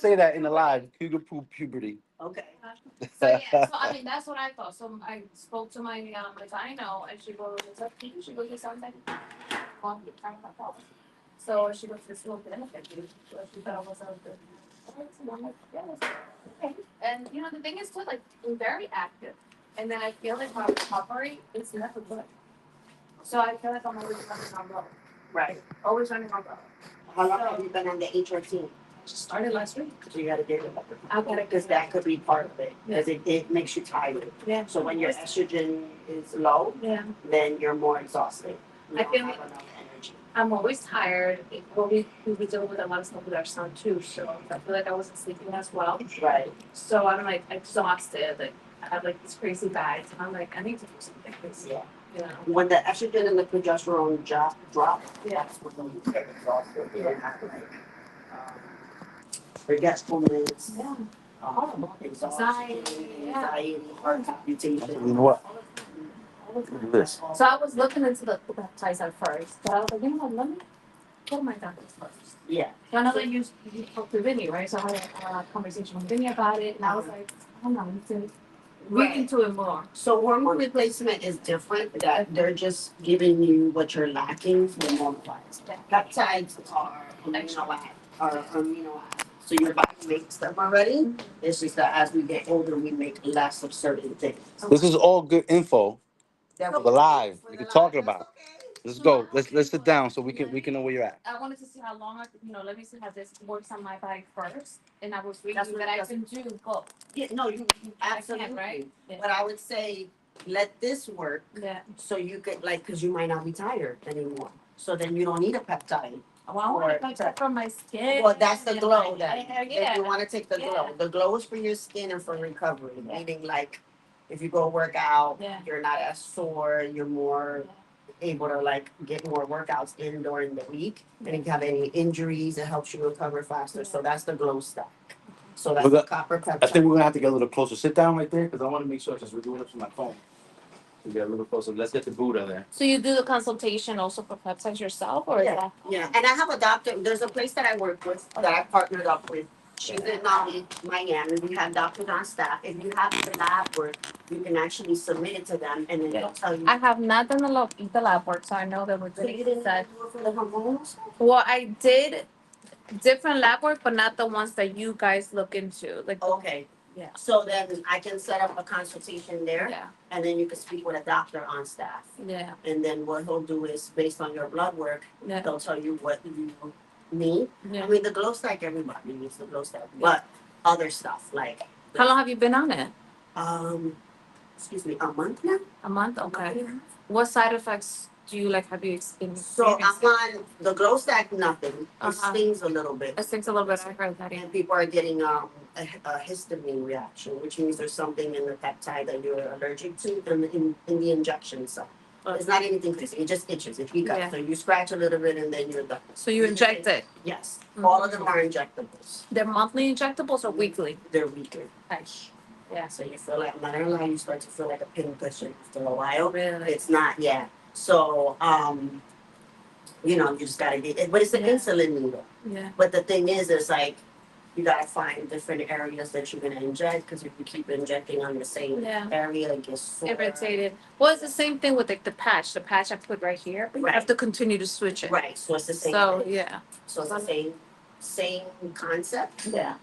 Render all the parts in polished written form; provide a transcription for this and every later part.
say that in the live. Cougar poop puberty. Okay. So yeah, so I mean that's what I thought. So I spoke to my I know, and she goes, "It's up to you." She goes, "It sounds like on the time of policy." So she goes, "This will benefit you." So she thought it was a good. So I'm like, yeah, okay. And you know the thing is too, like I'm very active, and then I feel like my recovery is never good. So I feel like I'm always running on low. Right. Always running on low. How long have you been on the HRT? Just started last week. So you gotta get it. I gotta Because that could be part of it. Because it makes you tired. Yeah. So when your estrogen is low, Yeah. then you're more exhausted. You I don't feel have like enough energy. I'm always tired. We be dealing with a lot of stuff with our son too, so I feel like I wasn't sleeping as well. Right. So I'm like exhausted. Like I have like these crazy bags, and I'm like I need to do something. Yeah. You know. When the estrogen and the progesterone drop, Yeah. that's when you get exhausted. You don't have like forgetfulness, Yeah. exhaustion, anxiety, heart palpitation. You know what? Look at this. So I was looking into the peptides at first, but I was like, you know what, let me go to my doctor first. Yeah. So I know that you talked to Vinny, right? So I had a conversation with Vinny about it, and I was like, I don't know, I need to read into it more. So hormone replacement is different. That they're just giving you what you're lacking hormone wise. Peptides are amino acids. So your body makes them already. It's just that as we get older, we make less of certain things. This is all good info for the live. We can talk about. Let's go. Let's sit down so we can know where you're at. I wanted to see how long let me see how this works on my body first, and I was reading that I can do both. Yeah, no, you absolutely can, right? Yeah. But I would say let this work. Yeah. So you could because you might not be tired anymore. So then you don't need a peptide. Well, I want to like that from my skin. Well, that's the glow then. Yeah. If you want to take the glow. The glow is for your skin and for recovery. Meaning like if you go work out, you're not as sore, you're more able to like get more workouts in during the week. And if you have any injuries, it helps you recover faster. So that's the glow stack. So that's the copper peptide. I think we're gonna have to get a little closer. Sit down right there because I want to make sure because we're doing it from my phone. We get a little closer. Let's get the Buddha there. So you do the consultation also for peptides yourself, or is that? Yeah, and I have a doctor. There's a place that I work with that I partnered up with. She's in Miami. We have doctors on staff. If you have the lab work, you can actually submit it to them, and then they'll tell you. I have not done the lab work, so I know that we're So you didn't do it for the hormones? Well, I did different lab work, but not the ones that you guys look into. Like Okay. Yeah. So then I can set up a consultation there, Yeah. and then you can speak with a doctor on staff. Yeah. And then what he'll do is, based on your blood work, they'll tell you what you need. Yeah. I mean, the glow stack, everybody needs the glow stack, but other stuff like. How long have you been on it? Excuse me, a month now. A month. Okay. What side effects do you like? Have you experienced? So I'm on the glow stack. Nothing. It stings a little bit. It stings a little bit. I heard that. And people are getting a histamine reaction, which means there's something in the peptide that you're allergic to in the injection site. It's not anything crazy. It just itches. It hiccups. Yeah. So you scratch a little bit and then you're done. So you inject it? Yes. All of them are injectables. They're monthly injectables or weekly? They're weekly. Gosh. Yeah. So you feel like, I'm not gonna lie, you start to feel like a pincushion after a while. Really? It's not, So, you just gotta get it. But it's an insulin needle. Yeah. But the thing is, it's like, you gotta find different areas that you're gonna inject, because if you keep injecting on the same area, it gets sore. Irritated. Well, it's the same thing with like the patch. The patch I put right here, but you have to continue to switch it. Right, so it's the same So thing. yeah. So it's the same concept. Yeah.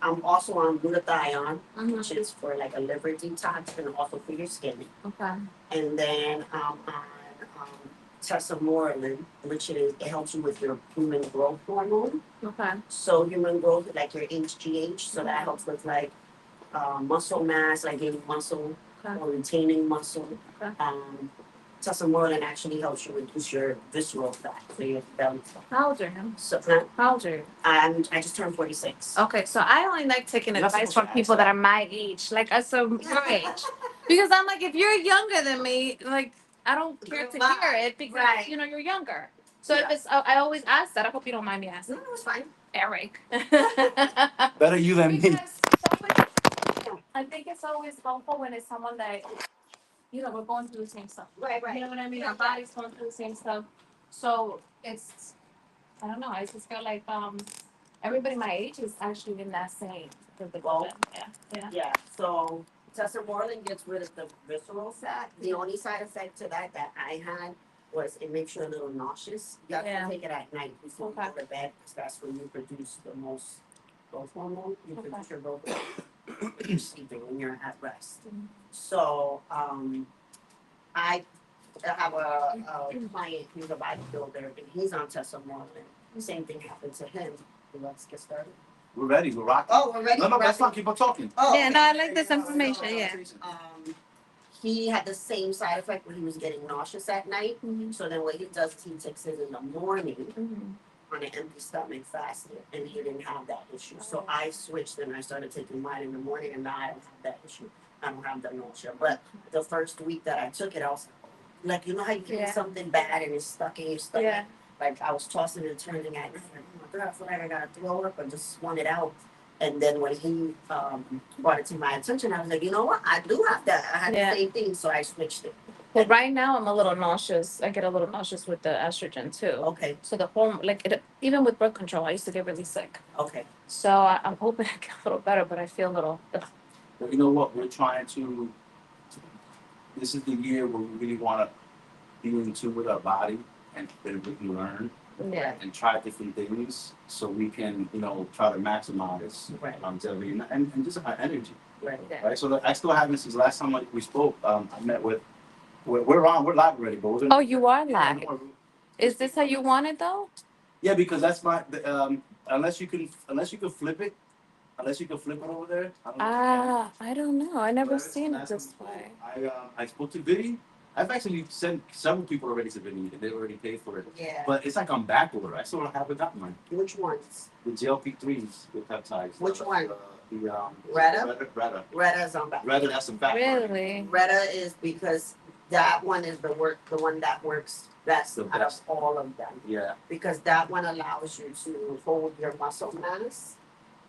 I'm also on glutathione, which Mm-hmm. is for like a liver detox and also for your skin. Okay. And then I'm on tesamorelin, which it helps you with your human growth hormone. Okay. So human growth, like your HGH, so that helps with like muscle mass, like gaining muscle or retaining muscle. Okay. Tesamorelin actually helps you reduce your visceral fat, so your belly fat. How old are you? So How old are you? I just turned 46. Okay, so I only like taking advice from people that are my age, like us your age, because I'm like, if you're younger than me, like I don't care to hear it because you're younger. So if it's, I always ask that. I hope you don't mind me asking. No, it's fine. Eric. Better you than me. I think it's always helpful when it's someone that, we're going through the same stuff. Right. You know what I mean? Our body's going through the same stuff. So it's, I don't know. I just feel like everybody my age is actually in that same. Well, Yeah. yeah, so testosterone gets rid of the visceral fat. The only side effect to that I had was it makes you a little nauseous. You have Yeah. to take it at night before you Okay. go to bed because that's when you produce the most growth hormone. You Okay. produce your growth hormone when you're sleeping, when you're at rest. Mhm. So I have a client who's a bodybuilder and he's on testosterone. Same thing happened to him. Let's get started. We're ready. We're rocking. Oh, we're ready. No, that's fine. Keep on talking. Oh, Yeah, okay. no, I like this information. Yeah. He had the same side effect when he was getting nauseous at night. Mhm. So then what he does is he takes it in the morning Mhm. on an empty stomach fasted, and he didn't have that issue. So I switched and I started taking mine in the morning, and now I don't have that issue. I don't have the nausea. But the first week that I took it, I was like, you know how you can eat Yeah. something bad and it's stuck in your stomach? Yeah. Like I was tossing and turning at night. Like, oh my God, I feel like I gotta throw up, but just want it out. And then when he brought it to my attention, I was like, you know what? I do have that. I had Yeah. the same thing, so I switched it. Well, right now I'm a little nauseous. I get a little nauseous with the estrogen too. Okay, So the hormone, like it, even with birth control, I used to get really sick. okay. So I'm hoping I get a little better, but I feel a little. Well, you know what? We're trying to. This is the year where we really want to be in tune with our body and really learn Yeah. and try different things so we can, try to maximize Right. longevity and just our energy, Right. Yeah. right? So I still haven't since last time we spoke. I met with. We're live already, but we're gonna. Oh, you are live. Is this how you want it though? Yeah, because that's unless you can flip it. Unless you can flip it over there. I don't know if you can. I don't know. I never But seen it that's this cool. way. I spoke to Vinny. I've actually sent several people already to Vinny, and they already paid for it. Yeah. But it's like on back order. I still haven't gotten mine. Which ones? The GLP-3s with peptides. Which one? Retta. Retta's on back. Retta, that's some fat. Really? Retta is because that one is the one that works best The out of best. all of them. Yeah. Because that one allows you to hold your muscle mass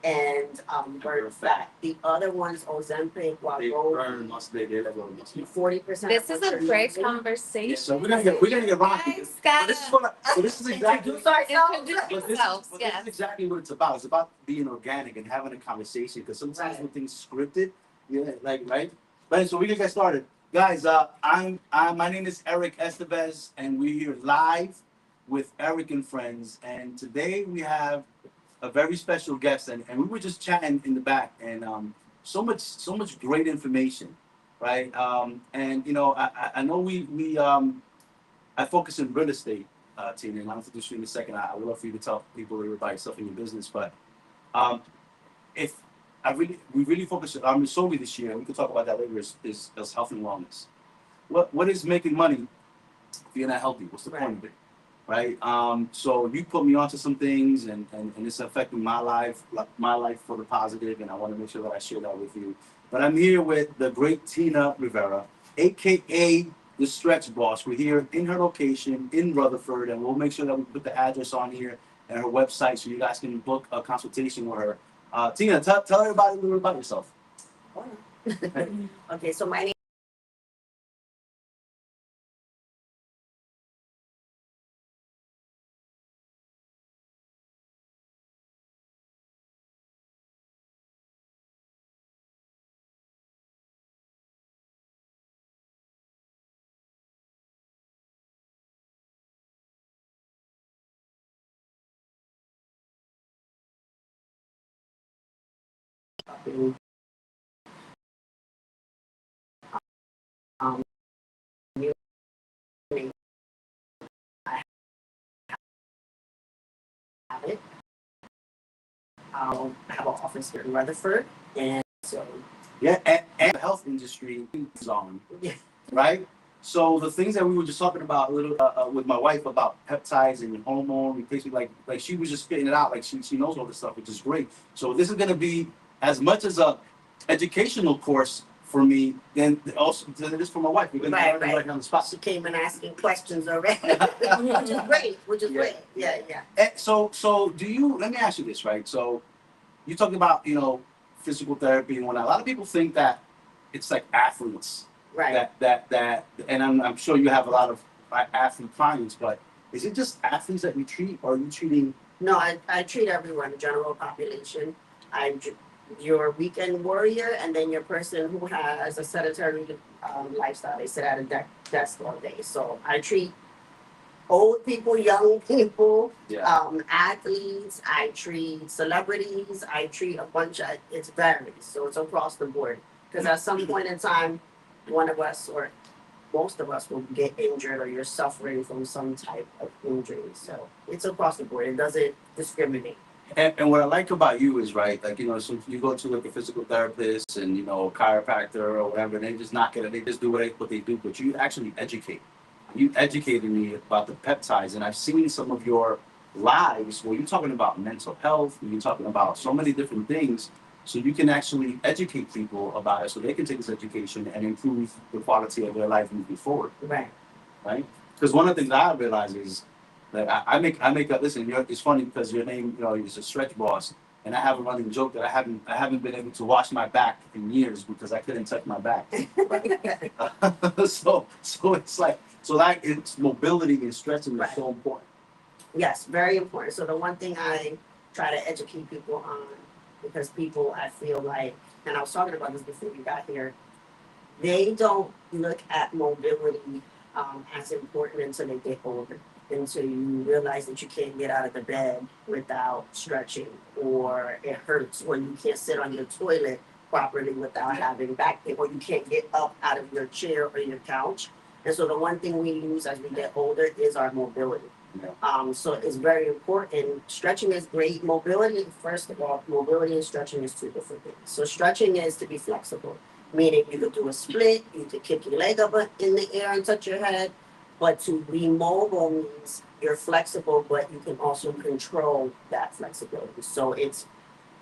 and burn fat. The other ones, Ozempic, They Wegovy, burn muscle. They let go of muscle. 40%. This is a great conversation. Yeah, so we're gonna get rocking. Guys But this is what. So this is exactly. Introduce ourselves. Introduce But yourselves. this Yes. is exactly what it's about. It's about being organic and having a conversation. Because sometimes Right. when things scripted, right? But so we can get started, guys. My name is Eric Estevez, and we're here live with Eric and friends. And today we have a very special guest, and we were just chatting in the back, and so much great information, right? And I know I focus in real estate, Tina, and I'll introduce you in a second. I would love for you to tell people a little about yourself and your business, but if we really focus on solely this year, and we can talk about that later, is health and wellness. What is making money if you're not healthy? What's the point of it? Right? So you put me onto some things, and it's affecting my life for the positive, and I want to make sure that I share that with you. But I'm here with the great Tina Rivera, aka the Stretch Boss. We're here in her location in Rutherford, and we'll make sure that we put the address on here and her website so you guys can book a consultation with her. Tina, tell everybody a little about yourself. Okay, so my name um, you I have it. I have an office here in Rutherford, and so Yeah, and the health industry is on, yeah, right? So the things that we were just talking about a little with my wife about peptides and hormone replacement, like she was just spitting it out, like she knows all this stuff, which is great. So this is gonna be as much as a educational course for me, then also than it is for my wife. We're gonna learn right on the spot. she came and asking questions already, which is great. Great. Yeah. So do you? Let me ask you this, right? So you talking about physical therapy and whatnot. A lot of people think that it's like athletes. Right. That and I'm sure you have a lot of athlete clients, but is it just athletes that you treat, or are you treating No, I treat everyone, the general population. Your weekend warrior, and then your person who has a sedentary lifestyle. They sit at a desk all day. So I treat old people, young people, Yeah. athletes. I treat celebrities. I treat a bunch of. It's varies, so it's across the board. Because at some point in time, one of us or most of us will get injured, or you're suffering from some type of injury. So it's across the board. It doesn't discriminate. And what I like about you is right, like so you go to like a physical therapist and a chiropractor or whatever, and they just knock it, they just do what they do, but you actually educate. You educated me about the peptides, and I've seen some of your lives where you're talking about mental health, and you're talking about so many different things, so you can actually educate people about it, so they can take this education and improve the quality of their life moving forward. Right. Right? Because one of the things I realize is that I make up. Listen, it's funny because your name, is a stretch boss, and I have a running joke that I haven't been able to wash my back in years because I couldn't touch my back. Right? So it's like it's mobility and stretching is so important. Yes, very important. So the one thing I try to educate people on, because people, I feel like, and I was talking about this before we got here, they don't look at mobility as important until they get older. Until you realize that you can't get out of the bed without stretching, or it hurts, or you can't sit on your toilet properly without having back pain, or you can't get up out of your chair or your couch. And so the one thing we use as we get older is our mobility. Yeah. So it's very important. Stretching is great. Mobility, first of all, mobility and stretching is two different things. So stretching is to be flexible, meaning you could do a split, you could kick your leg up in the air and touch your head. But to be mobile means you're flexible, but you can also control that flexibility. So it's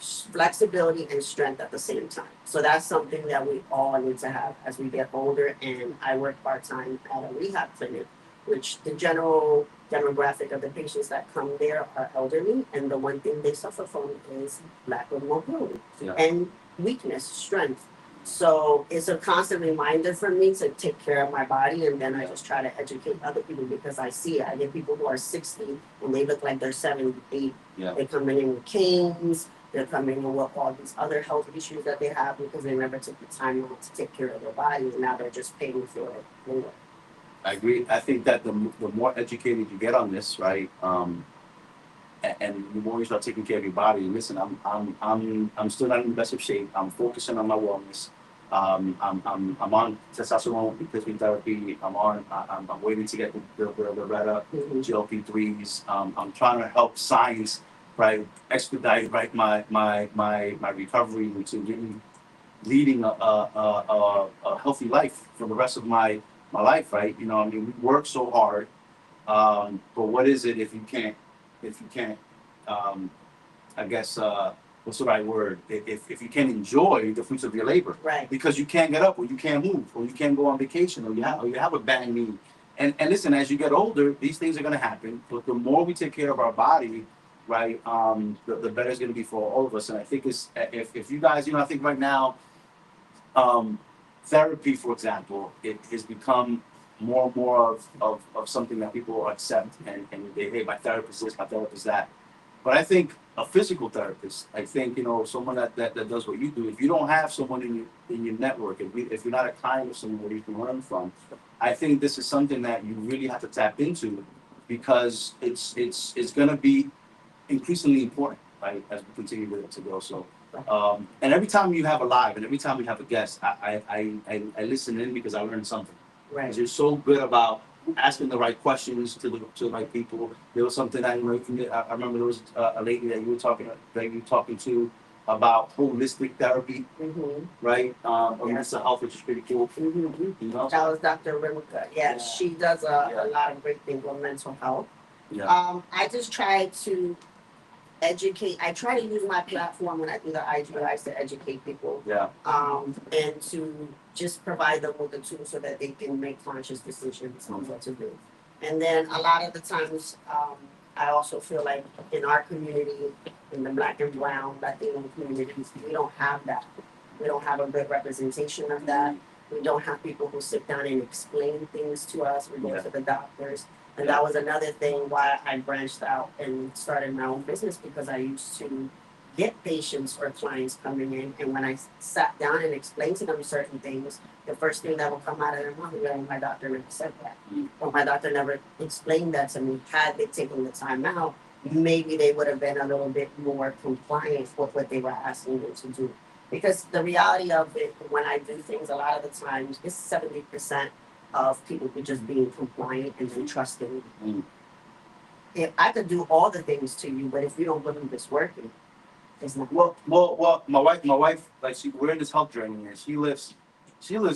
flexibility and strength at the same time. So that's something that we all need to have as we get older. And I work part-time at a rehab clinic, which the general demographic of the patients that come there are elderly, and the one thing they suffer from is lack of mobility. Yeah. And weakness, strength. So it's a constant reminder for me to take care of my body, and then I just try to educate other people because I see it. I get people who are 60 and they look like they're 78. Yeah. They come in with canes, they're coming in with all these other health issues that they have because they never took the time to take care of their body, and now they're just paying for it later. I agree. I think that the more educated you get on this, right, and the more you start taking care of your body. Listen, I'm still not in the best of shape. I'm focusing on my wellness. I'm on testosterone replacement therapy. I'm waiting to get the Retta GLP-3s. I'm trying to help science, right, expedite my recovery into leading a healthy life for the rest of my life, right? We work so hard, but what is it if you can't, um, I guess, what's the right word? If you can't enjoy the fruits of your labor, Right. because you can't get up, or you can't move, or you can't go on vacation, or you have a bad knee. And listen, as you get older, these things are going to happen. But the more we take care of our body, right, the better it's going to be for all of us. And I think if you guys, I think right now, therapy, for example, it has become more and more of something that people accept, and they, hey, my therapist this, my therapist that. But I think a physical therapist, I think, someone that does what you do, if you don't have someone in your network, if you're not a client of someone where you can learn from, I think this is something that you really have to tap into, because it's gonna be increasingly important, right, as we continue to go. So, and every time you have a live, and every time we have a guest, I listen in because I learned something. Right. Because you're so good about asking the right questions to the right people. There was something I remember there was a lady that you were talking to about holistic therapy, right? Mental health, which is pretty cool. That was Dr. Rimka. Yeah, she does a lot of great things with mental health. Yeah. I just try to educate. I try to use my platform when I do the IG lives to educate people. Yeah. And to just provide them with the tools so that they can make conscious decisions on what to do. And then a lot of the times, I also feel like in our community, in the Black and Brown Latino communities, we don't have that. We don't have a good representation of that. We don't have people who sit down and explain things to us. We go to the doctors. And that was another thing why I branched out and started my own business, because I used to get patients or clients coming in, and when I sat down and explained to them certain things, the first thing that would come out of their mouth was, "Oh, my doctor never said that." Or my doctor never explained that to me. Had they taken the time out, maybe they would have been a little bit more compliant with what they were asking them to do. Because the reality of it, when I do things, a lot of the times, it's 70% of people who just being compliant and then trusting me. If I could do all the things to you, but if you don't believe it's working, it's not. Well. My wife, like we're in this health journey, and she lifts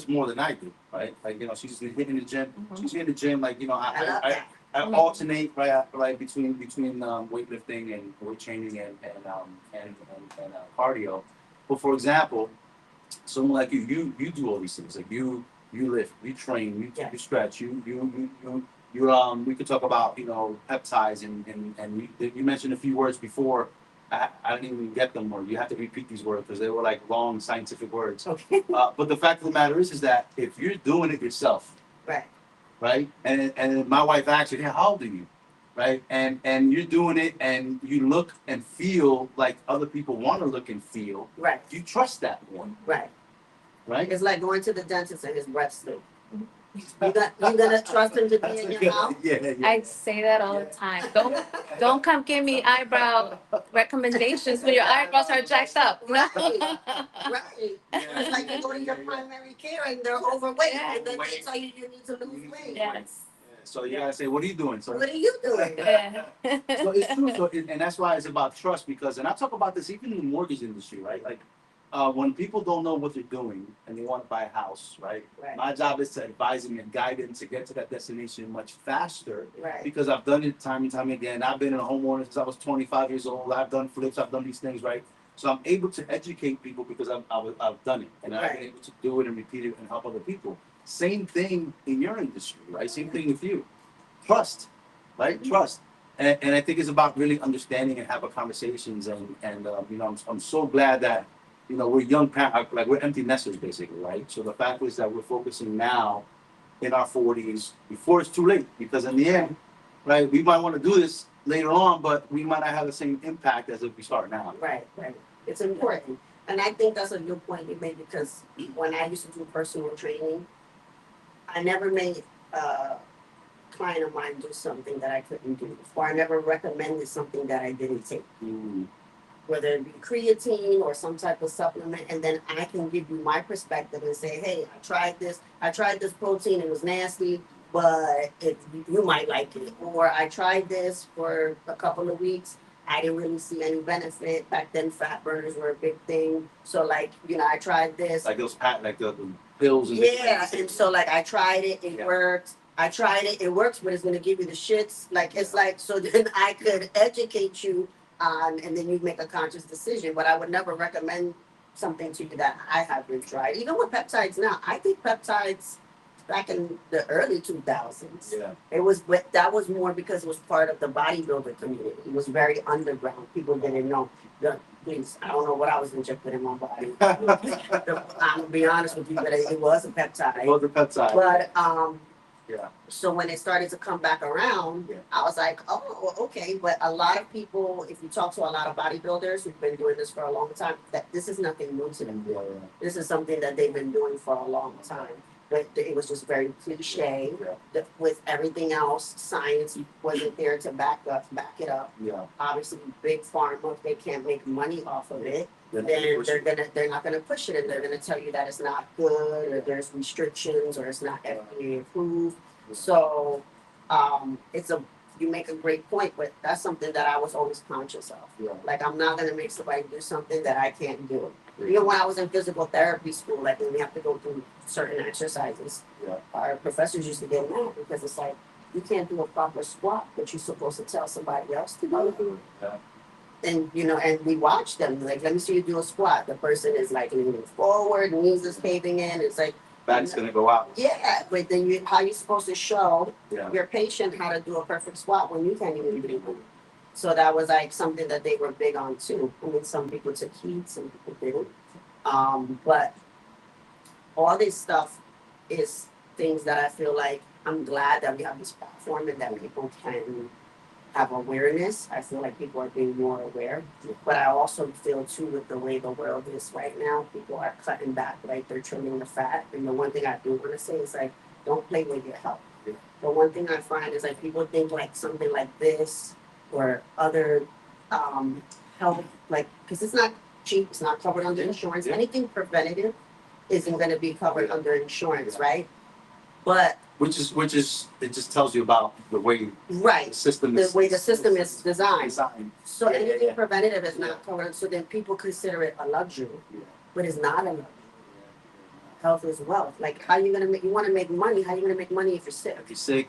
more than I do, right? Like she's hitting the gym. She's hitting the gym, like I love that. I alternate right between weightlifting and weight training and cardio. But for example, someone like you do all these things. Like you lift, you train, Yeah. you stretch, we could talk about peptides and you mentioned a few words before. I didn't even get them, or you have to repeat these words because they were like long scientific words. Okay. But the fact of the matter is that if you're doing it yourself, Right. right? And my wife asked you, "Hey, how old are you?" Right? And you're doing it, and you look and feel like other people want to look and feel. Right. You trust that one, Right. right? It's like going to the dentist and his breath stink. You gonna trust him to be in your mouth? Yeah. I say that all the time. Don't come give me eyebrow recommendations when your eyebrows are jacked up. Right. Right. It's like you go to your primary care and they're overweight, and then they tell you you need to lose weight. Yes. So you gotta say, "What are you doing, sir?" What are you doing? Yeah. So it's true. And that's why it's about trust, because, and I talk about this even in the mortgage industry, right? Like, when people don't know what they're doing and they want to buy a house, right? Right. My job is to advise them and guide them to get to that destination much faster, Right. because I've done it time and time again. I've been a homeowner since I was 25 years old. I've done flips. I've done these things, right? So I'm able to educate people because I've done it, and I've been able to do it and repeat it and help other people. Same thing in your industry, right? Same thing with you. Trust, right? Trust. And I think it's about really understanding and having conversations, and I'm so glad that we're young parents, like we're empty nesters basically, right? So the fact is that we're focusing now in our 40s before it's too late, because in the end, right, we might want to do this later on, but we might not have the same impact as if we start now. Right. It's important. And I think that's a good point you made, because when I used to do personal training, I never made a client of mine do something that I couldn't do, or I never recommended something that I didn't take. Whether it be creatine or some type of supplement, and then I can give you my perspective and say, "Hey, I tried this protein, it was nasty, but you might like it." Or I tried this for a couple of weeks, I didn't really see any benefit. Back then, fat burners were a big thing. So like, I tried this. Like those like the pills. And and so like I tried it, it worked. I tried it, it works, but it's gonna give you the shits. Like it's like, so then I could educate you on, and then you make a conscious decision. But I would never recommend something to you that I haven't tried. Even with peptides now, I think peptides back in the early 2000s. Yeah. It was, but that was more because it was part of the bodybuilder community. It was very underground. People didn't know. Please, I don't know what I was injecting in my body. I'm gonna be honest with you, but it was a peptide. It was a peptide. But yeah. So when it started to come back around, I was like, oh, okay. But a lot of people, if you talk to a lot of bodybuilders who've been doing this for a long time, that this is nothing new to them. Yeah. This is something that they've been doing for a long time. But it was just very cliche. With everything else, science wasn't there to back it up. Yeah. Obviously, big pharma, if they can't make money off of it, then they're not gonna push it, and they're gonna tell you that it's not good, or there's restrictions, or it's not FDA approved. So you make a great point, but that's something that I was always conscious of. Yeah. Like, I'm not gonna make somebody do something that I can't do. Even when I was in physical therapy school, like when we have to go through certain exercises, our professors used to get mad because it's like, you can't do a proper squat, but you're supposed to tell somebody else to do it. Yeah. And and we watch them, like, let me see you do a squat. The person is like leaning forward, knees is caving in. It's like, back's gonna go out. Yeah, but then how you supposed to show your patient how to do a perfect squat when you can't even do it? So that was like something that they were big on too. I mean, some people took heat, some people didn't. But all this stuff is things that I feel like I'm glad that we have this platform and that people can have awareness. I feel like people are being more aware. But I also feel too with the way the world is right now, people are cutting back, right? They're trimming the fat. And the one thing I do want to say is like, don't play with your health. The one thing I find is like people think like something like this or other health, like, because it's not cheap, it's not covered under insurance. Anything preventative isn't going to be covered under insurance, right? But which is it just tells you about the way right, the system the is way the system is designed. designed. So Yeah, anything yeah. preventative is not covered. So then people consider it a luxury, Yeah. but it's not a luxury. Health is wealth. Like how you gonna make? You want to make money? How you gonna make money if you're sick? If you're sick,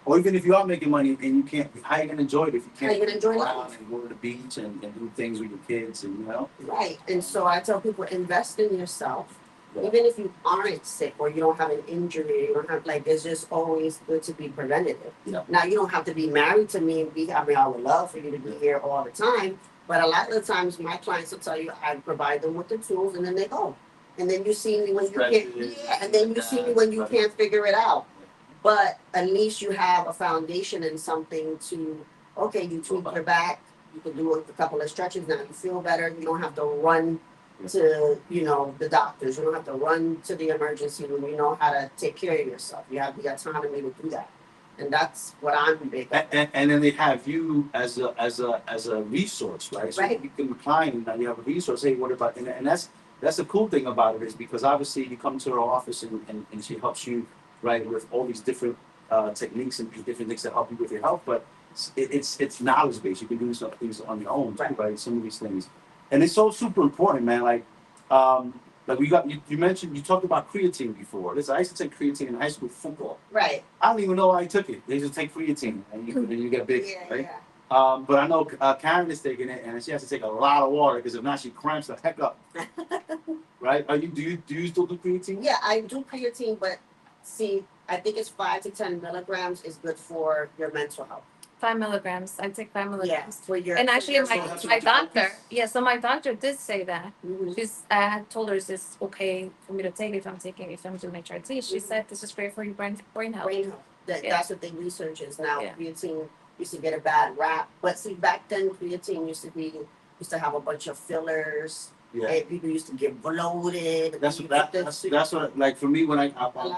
or even if you are making money and you can't, how you gonna enjoy it if you How can't you gonna enjoy go out life? and go to the beach and do things with your kids and Right. And so I tell people invest in yourself. Yeah. Even if you aren't sick or you don't have an injury, you don't have like it's just always good to be preventative. Yeah. Now you don't have to be married to me and be I mean I would love for you to be here all the time. But a lot of the times my clients will tell you I provide them with the tools and then they go. And then you see me when you can't and then you see me when you can't figure it out. But at least you have a foundation and something to okay, you tweak your back, you can do a couple of stretches now, you feel better, you don't have to run to, the doctors. You don't have to run to the emergency room. You know how to take care of yourself. You have the autonomy to do that. And that's what I'm big on. And then they have you as a resource, right? So Right. you can recline and you have a resource. Hey, what about and that's the cool thing about it is because obviously you come to her office and she helps you right with all these different techniques and different things that help you with your health, but it's knowledge based. You can do some things on your own too, right? Some of these things. And it's so super important, man. Like you mentioned, you talked about creatine before. Listen, I used to take creatine in high school football. Right. I don't even know why I took it. They just take creatine and you get big, Yeah, right? yeah. But I know Karen is taking it and she has to take a lot of water because if not, she cramps the heck up. Right? Do you still do creatine? Yeah, I do creatine, but see, I think it's 5 to 10 milligrams is good for your mental health. 5 milligrams. I take 5 milligrams. Yes, for your. And actually, for my, your So my that's what doctor, yeah, so my doctor did say that. Mhm. I had told her, is this okay for me to take if I'm doing HRT? She said, this is great for your brain health. Brain health. Yeah. That's what they research is now. Yeah. Creatine used to get a bad rap, but see, back then creatine used to have a bunch of fillers. Yeah. And people used to get bloated. That's what like for me when I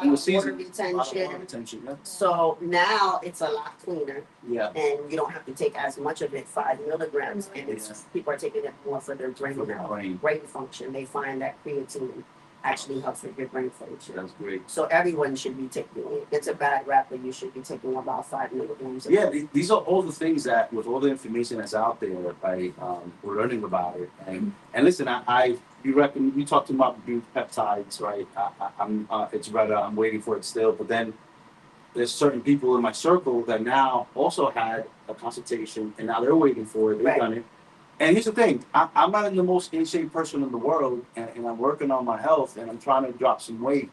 in the season. Water A lot of retention. water retention. Yeah. So now it's a lot cleaner, Yeah. and you don't have to take as much of it, 5 milligrams, and Yeah. people are taking it more for their brain For the health, brain. brain function. They find that creatine actually helps with your brain function. That's great. So everyone should be taking it. It's a bad rap, but you should be taking about 5 milligrams. Yeah, these are all the things that, with all the information that's out there, right? We're learning about it, and listen, you talked about peptides, right? It's better. I'm waiting for it still, but then there's certain people in my circle that now also had a consultation, and now they're waiting for it. They've Right. done it. And here's the thing: I'm not in the most in shape person in the world, and I'm working on my health, and I'm trying to drop some weight.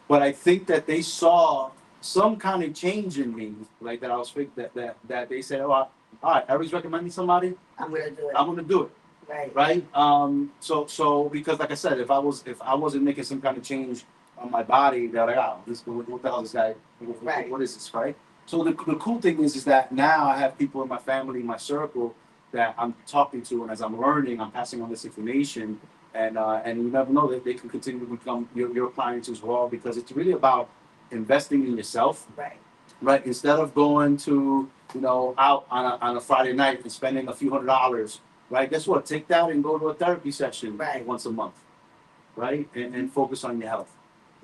But I think that they saw some kind of change in me, like that I was that they said, "Oh, all right, Eric's recommending somebody. I'm gonna do it. I'm gonna do it." Right. Right? So because like I said, if I wasn't making some kind of change on my body, they're like, "Oh, what the hell is this guy? Right. What is this?" Right? So the cool thing is that now I have people in my family, in my circle, that I'm talking to, and as I'm learning, I'm passing on this information, and you never know that they can continue to become your clients as well, because it's really about investing in yourself, Right. right? Instead of going to out on a Friday night and spending a few $100s, right? Guess what? Take that and go to a therapy session Right. once a month, right? And focus on your health.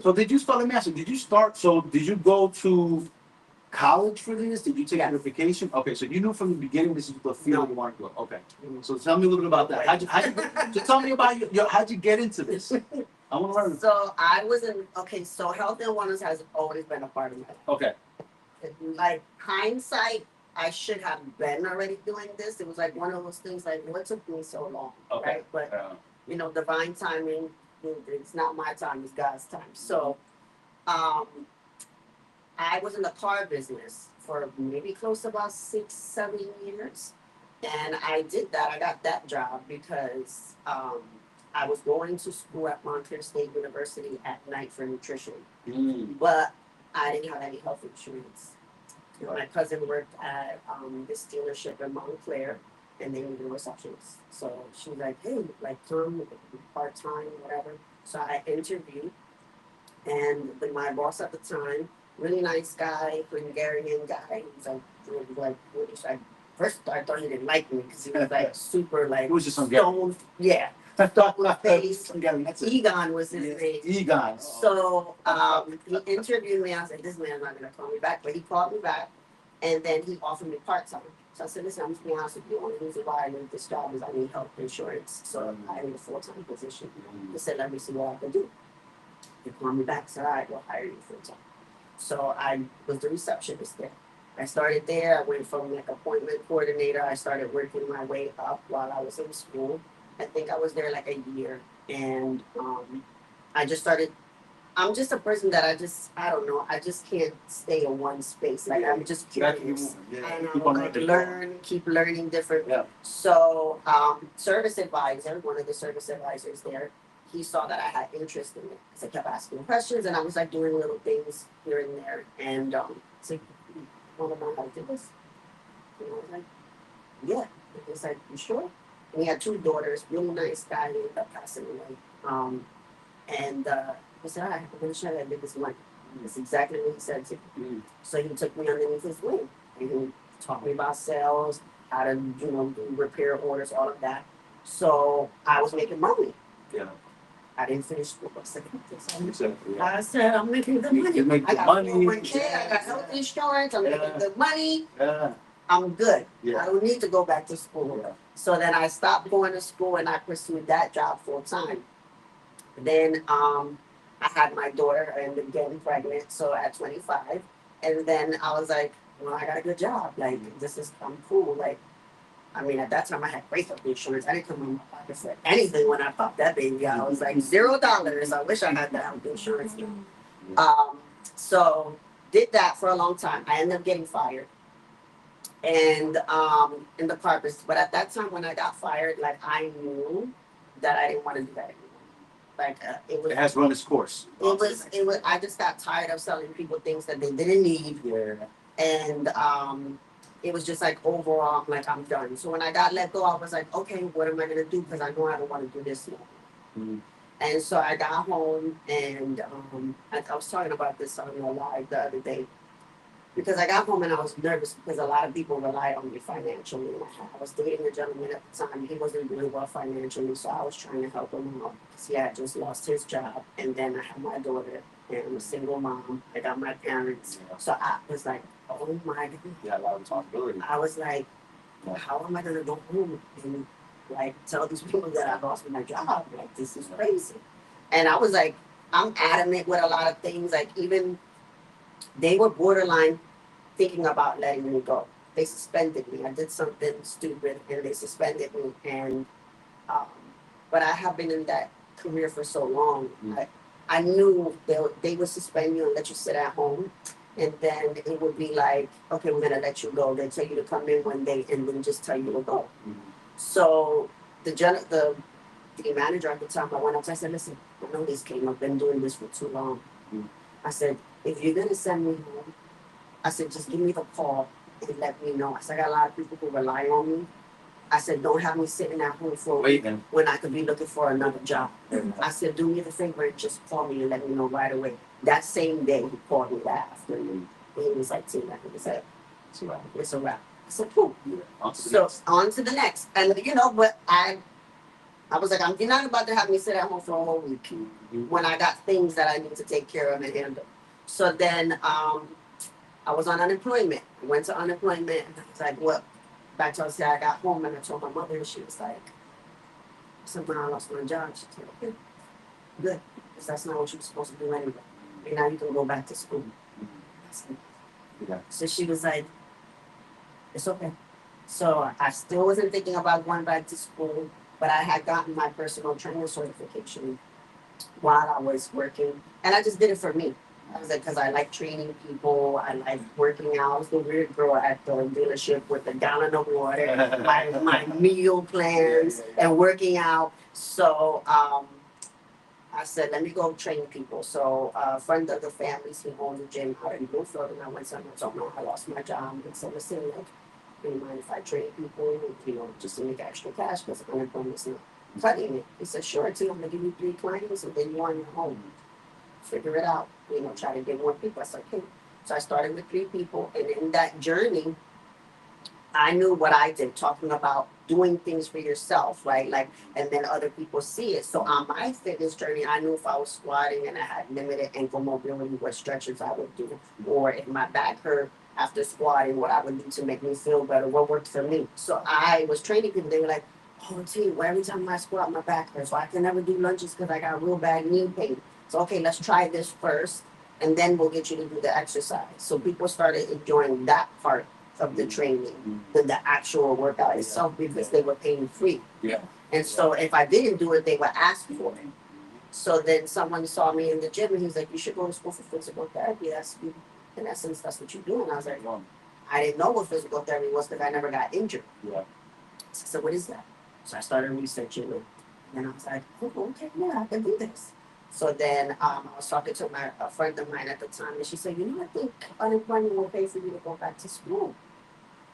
So did you start? Let me ask you. Did you start? So did you go to college for this? Did you take Yes. certification? Okay, so you knew from the beginning this is the field you wanted to go. Okay, Mhm. so tell me a little bit about that. So tell me about how'd you get into this? I want to learn. So I was in. Okay, so health and wellness has always been a part of my life. Okay, Like hindsight, I should have been already doing this. It was like one of those things like, what took me so long, okay. right? But divine timing. It's not my time; it's God's time. So, I was in the car business for maybe close to about 6-7 years, and I did that. I got that job because I was going to school at Montclair State University at night for nutrition. Mm. But I didn't have any health insurance. My cousin worked at this dealership in Montclair, and they needed a receptionist. So she was like, "Hey, like come part time, whatever." So I interviewed, and my boss at the time, really nice guy, Hungarian guy. He was like really shy. First, I thought he didn't like me because he was like super like It was just some stone, yeah, stone face. Hungarian, that's it. Egon was his Yeah, name. Egon. So he interviewed me. I was like, this man's not gonna call me back, but he called me back, and then he offered me part time. So I said, listen, I'm just being honest with you. The only reason why I need this job is I need health insurance. So I need a full time position. He said, let me see what I can do. He called me back. Said, all right, we'll hire you full time. So I was the receptionist there. I started there. I went from like appointment coordinator. I started working my way up while I was in school. I think I was there like a year, and I just started. I'm just a person that I don't know. I just can't stay in one space. Like I'm just curious. And I would like learn, keep learning different. Yeah. So service advisor, one of the service advisors there, he saw that I had interest in it. So I kept asking questions, and I was like doing little things here and there. And so one of my how to do this. And I was like, yeah. And he's like, you sure? And he had two daughters, really nice guy, he ended up passing away. And he said, all right, I'm gonna show you how to do this money. That's exactly what he said to me. So he took me underneath his wing, and he taught me about sales, how to, do repair orders, all of that. So I was making money. Yeah. I didn't finish school. I said, Exactly. Yeah. I said, I'm making the money. You make I the got money. 401k, I got health insurance, I'm making good money. Yeah. I'm good. Yeah. I don't need to go back to school. Yeah. So then I stopped going to school and I pursued that job full time. Then I had my daughter. I ended up getting pregnant, so at 25. And then I was like, well, I got a good job. Like, I'm cool. Like, I mean, at that time I had great health insurance. I didn't come in my pocket for anything when I popped that baby out. I was like, $0. I wish I had that health insurance. So did that for a long time. I ended up getting fired. And in the purpose. But at that time when I got fired, like I knew that I didn't want to do that anymore. Like It has run its course. it was I just got tired of selling people things that they didn't need. Yeah. And it was just like overall, I'm like, I'm done. So when I got let go, I was like, okay, what am I gonna do? Because I know I don't want to do this anymore. Mm-hmm. And so I got home, and I was talking about this on the live the other day. Because I got home and I was nervous because a lot of people relied on me financially. I was dating a gentleman at the time. He wasn't doing well financially, so I was trying to help him out because he had just lost his job. And then I had my daughter, and I'm a single mom. I got my parents. Yeah. So I was like, oh my God. Yeah, a lot of responsibility. I was like, how am I going to go home and like tell these people that I lost my job? Like, this is crazy. And I was like, I'm adamant with a lot of things. Like, even they were borderline thinking about letting me go. They suspended me. I did something stupid and they suspended me. And but I have been in that career for so long. I knew they would suspend you and let you sit at home. And then it would be like, okay, we're gonna let you go. They tell you to come in one day and then just tell you to go. Mm-hmm. So the manager at the time, I went up to, I said, listen, I know this came up, been doing this for too long. Mm-hmm. I said, if you're gonna send me home, I said, just give me the call and let me know. I said, I got a lot of people who rely on me. I said, don't have me sitting at home for a week when I could be looking for another job. Mm-hmm. I said, do me the favor and just call me and let me know right away. That same day, he called me that afternoon. And he was like, Tina, he said, it's a wrap. I said, cool. So on to the next. And but I was like, you're not about to have me sit at home for a whole week when I got things that I need to take care of and handle. So then I was on unemployment. I went to unemployment and I was like, well, back to I got home and I told my mother and she was like, somehow I lost my job. She said, okay, good. Because that's not what you were supposed to do anyway. And now you can go back to school. So she was like, it's okay. So I still wasn't thinking about going back to school, but I had gotten my personal trainer certification while I was working. And I just did it for me. I was like, because I like training people, I like working out. I was the weird girl at the dealership with the gallon of water, my meal plans, and working out. So I said, let me go train people. So a friend of the family's who owned the gym out in Bluefield, and I went to him and told him I lost my job. And so listen, like, do you mind if I train people, you know, just to make extra cash because unemployment's not cutting it? He said, sure, T, I'm gonna give you 3 clients and then you on your home. Figure it out, you know, try to get more people. I said, okay. So I started with 3 people, and in that journey, I knew what I did, talking about doing things for yourself, right? Like, and then other people see it. So on my fitness journey, I knew if I was squatting and I had limited ankle mobility, what stretches I would do, or if my back hurt after squatting, what I would do to make me feel better, what worked for me. So I was training people. They were like, "Oh, T, well, every time I squat, my back hurts, so I can never do lunges because I got real bad knee pain." So okay, let's try this first, and then we'll get you to do the exercise. So people started enjoying that part of the training than the actual workout itself because they were paying free. Yeah. And so if I didn't do it, they would ask for it. So then someone saw me in the gym and he was like, you should go to school for physical therapy. That's you, in essence, that's what you do. And I was like, I didn't know what physical therapy was because I never got injured. Yeah. So what is that? So I started researching it. And I was like, oh, okay, yeah, I can do this. So then I was talking to a friend of mine at the time, and she said, you know, I think unemployment will pay for you to go back to school.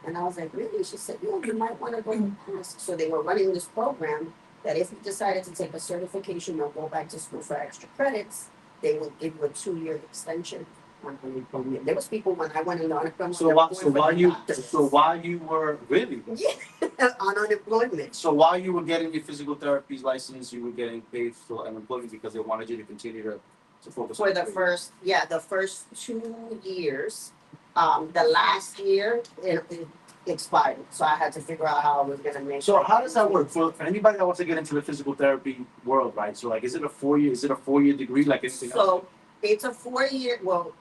And I was like, really? She said, yeah, you might want to go and ask. So they were running this program that if you decided to take a certification or go back to school for extra credits, they would give you a 2-year extension on unemployment. There was people when I went into unemployment. So while you were really Yeah, on unemployment. So while you were getting your physical therapy's license, you were getting paid for unemployment because they wanted you to continue to focus For on the first 2 years. The last year it expired, so I had to figure out how I was gonna make. So how does that work for anybody that wants to get into the physical therapy world, right? So like, is it a 4-year degree like anything else? So it's a 4-year, well,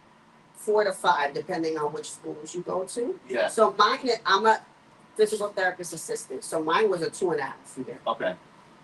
4 to 5, depending on which schools you go to. Yeah. So mine, I'm a physical therapist assistant, so mine was a 2.5 year. Okay.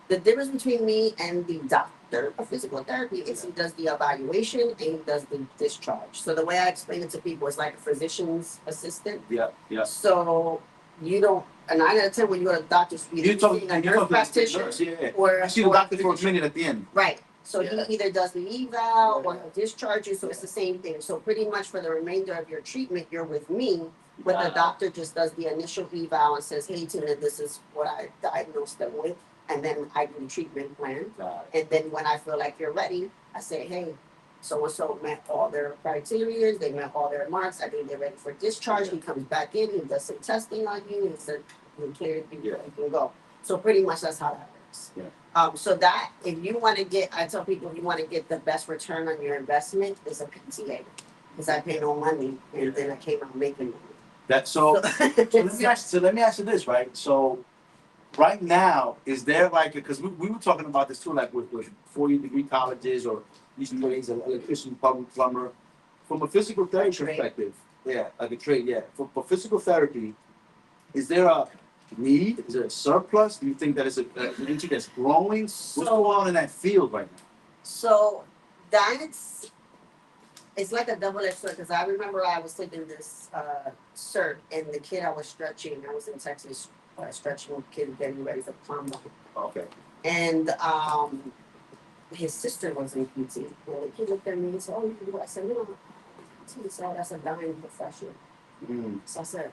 The difference between me and the doctor of physical therapy is he does the evaluation and he does the discharge. So the way I explain it to people is like a physician's assistant. Yeah. Yeah. So you don't, and 9 out of 10 when you go to the doctor's, You're talking a nurse practitioner, or I see the doctor for a minute at the end. right. So Yeah. he either does the eval or he'll discharge you. So it's the same thing. So pretty much for the remainder of your treatment, you're with me. But the doctor just does the initial eval and says, "Hey, Tina, this is what I diagnosed them with," and then I do the treatment plan. And then when I feel like you're ready, I say, "Hey, so and so met all their criteria. They met all their marks. I think they're ready for discharge." He comes back in. He does some testing on you. He said, "You're cleared. You can go." So pretty much that's how that works. Yeah. So that if you want to get, I tell people if you want to get the best return on your investment, is a PTA, because I pay no money and then I came out making money. That so let me ask you this, right? So right now, is there like, because we were talking about this too, like with 4-year degree colleges or these trades, an electrician, plumber, from a physical therapy perspective, yeah, like a trade, yeah. For physical therapy, is there a need? Is there a surplus? Do you think that it's an industry that's growing? What's going on in that field right now? So it's like a double-edged sword, because I remember I was taking this cert, and the kid I was stretching, I was in Texas stretching a kid getting ready for prom. Okay. And his sister was in PT. And the kid looked at me and said, "Oh, you can do it." I said, "No, PT, so that's a dying profession." So I said,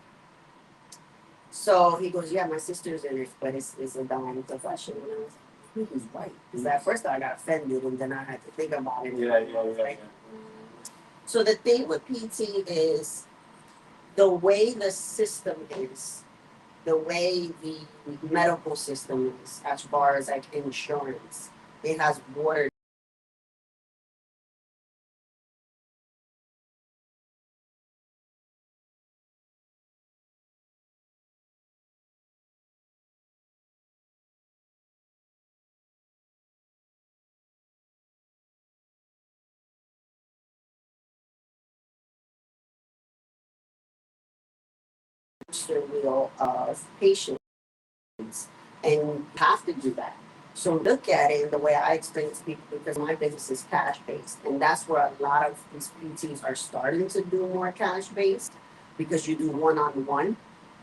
so he goes, "Yeah, my sister's in it, but it's a dying profession." And I was like, he was right. Because at first I got offended, and then I had to think about it. Yeah. So the thing with PT is the way the system is, the way the medical system is, as far as like insurance, it has bordered. Wheel of patients, and you have to do that. So look at it the way I explain it to people, because my business is cash based, and that's where a lot of these PTs are starting to do more cash based, because you do one-on-one.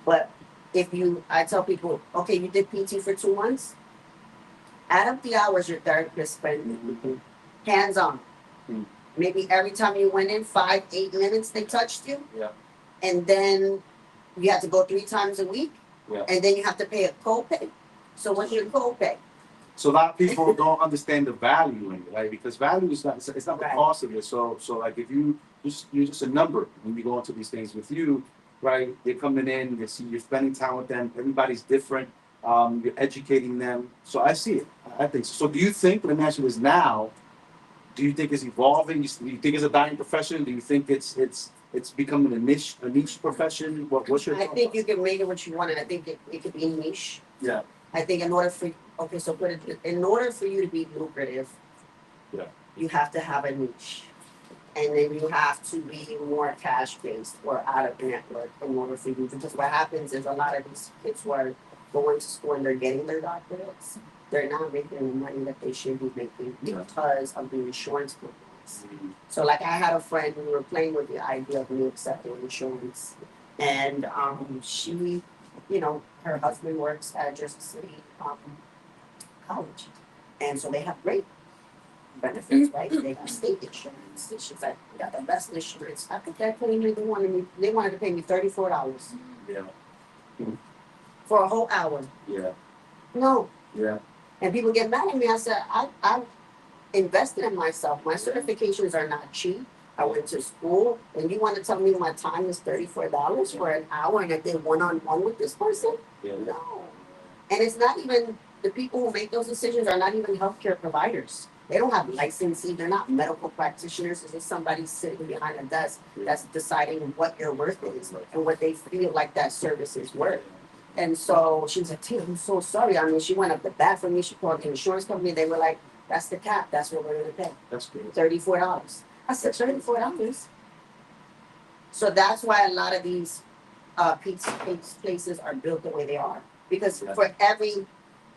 But if you, I tell people, okay, you did PT for 2 months, Add up the hours your therapist spent hands on. Mm. Maybe every time you went in, 5, 8 minutes they touched you. Yeah. And then you have to go 3 times a week. Yeah. And then you have to pay a copay. So what's your copay? So a lot of people don't understand the value in it, right? Because value is not, it's not the Right. cost of it. So like if you're just a number when you go into these things with you, right? They're coming in, you see you're spending time with them, everybody's different, you're educating them. So I see it. I think so. So do you think, let me ask you this now, do you think it's evolving? Do you think it's a dying profession? Do you think it's becoming a niche profession? What's your I think you can make it what you want, and I think it could be niche. Yeah. I think in order for in order for you to be lucrative, Yeah. you have to have a niche. And then you have to be more cash based or out of network in order for you. Because what happens is a lot of these kids who are going to school and they're getting their doctorates, they're not making the money that they should be making because of the insurance companies. So like I had a friend, we were playing with the idea of me accepting insurance. And she, her husband works at Jersey City College. And so they have great benefits, right? They have state insurance. And she's like, we got the best insurance. I think they're paying me, they wanted to pay me $34 Yeah. for a whole hour. Yeah. No. Yeah. And people get mad at me. I said, I invested in myself. My certifications are not cheap. I went to school, and you want to tell me my time is $34 for an hour and I did one-on-one with this person? Yeah. No. And it's not even, the people who make those decisions are not even healthcare providers. They don't have licensing. They're not medical practitioners. It's just somebody sitting behind a desk that's deciding what your worth is and what they feel like that service is worth. And so she was like, Tia, I'm so sorry. I mean, she went up the bat for me. She called the insurance company. They were like, that's the cap. That's what we're going to pay. That's good. $34. I said, $34. So that's why a lot of these places are built the way they are. Because for every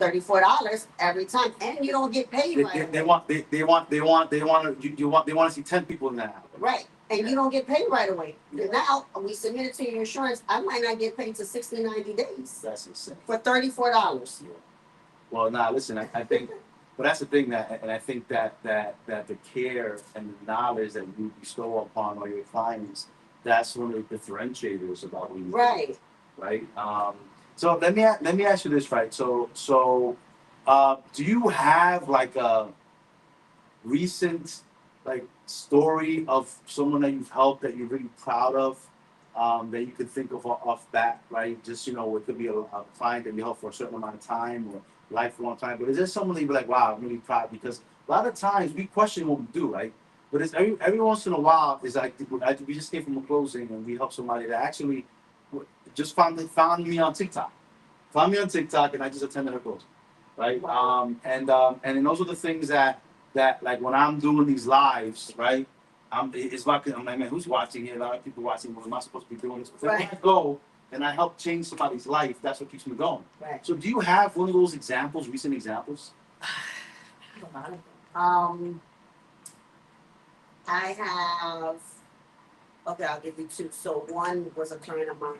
$34 every time, and you don't get paid right They away. want to see 10 people in that house. Right. And you don't get paid right away. Now we submit it to your insurance. I might not get paid to 60, 90 days. That's insane. For $34. Well, nah, listen, I think, but that's the thing and I think that the care and the knowledge that you bestow upon all your clients, that's one of the differentiators about what you do. Right. Right. So let me ask you this, right? So do you have like a recent like story of someone that you've helped that you're really proud of, that you could think of off bat, right? Just it could be a client that you helped for a certain amount of time or lifelong time, but is there someone that you're like, wow, I'm really proud? Because a lot of times we question what we do, right? But it's every once in a while is like we just came from a closing and we helped somebody that actually just found me on TikTok. Found me on TikTok and I just attended her closing, right? Wow. And then those are the things that like when I'm doing these lives, right? I'm like, man, who's watching here? A lot of people watching. Well, am I supposed to be doing this? But when I go and I help change somebody's life, that's what keeps me going. Right. So do you have one of those examples, recent examples? I have, okay, I'll give you two. So one was a client of mine,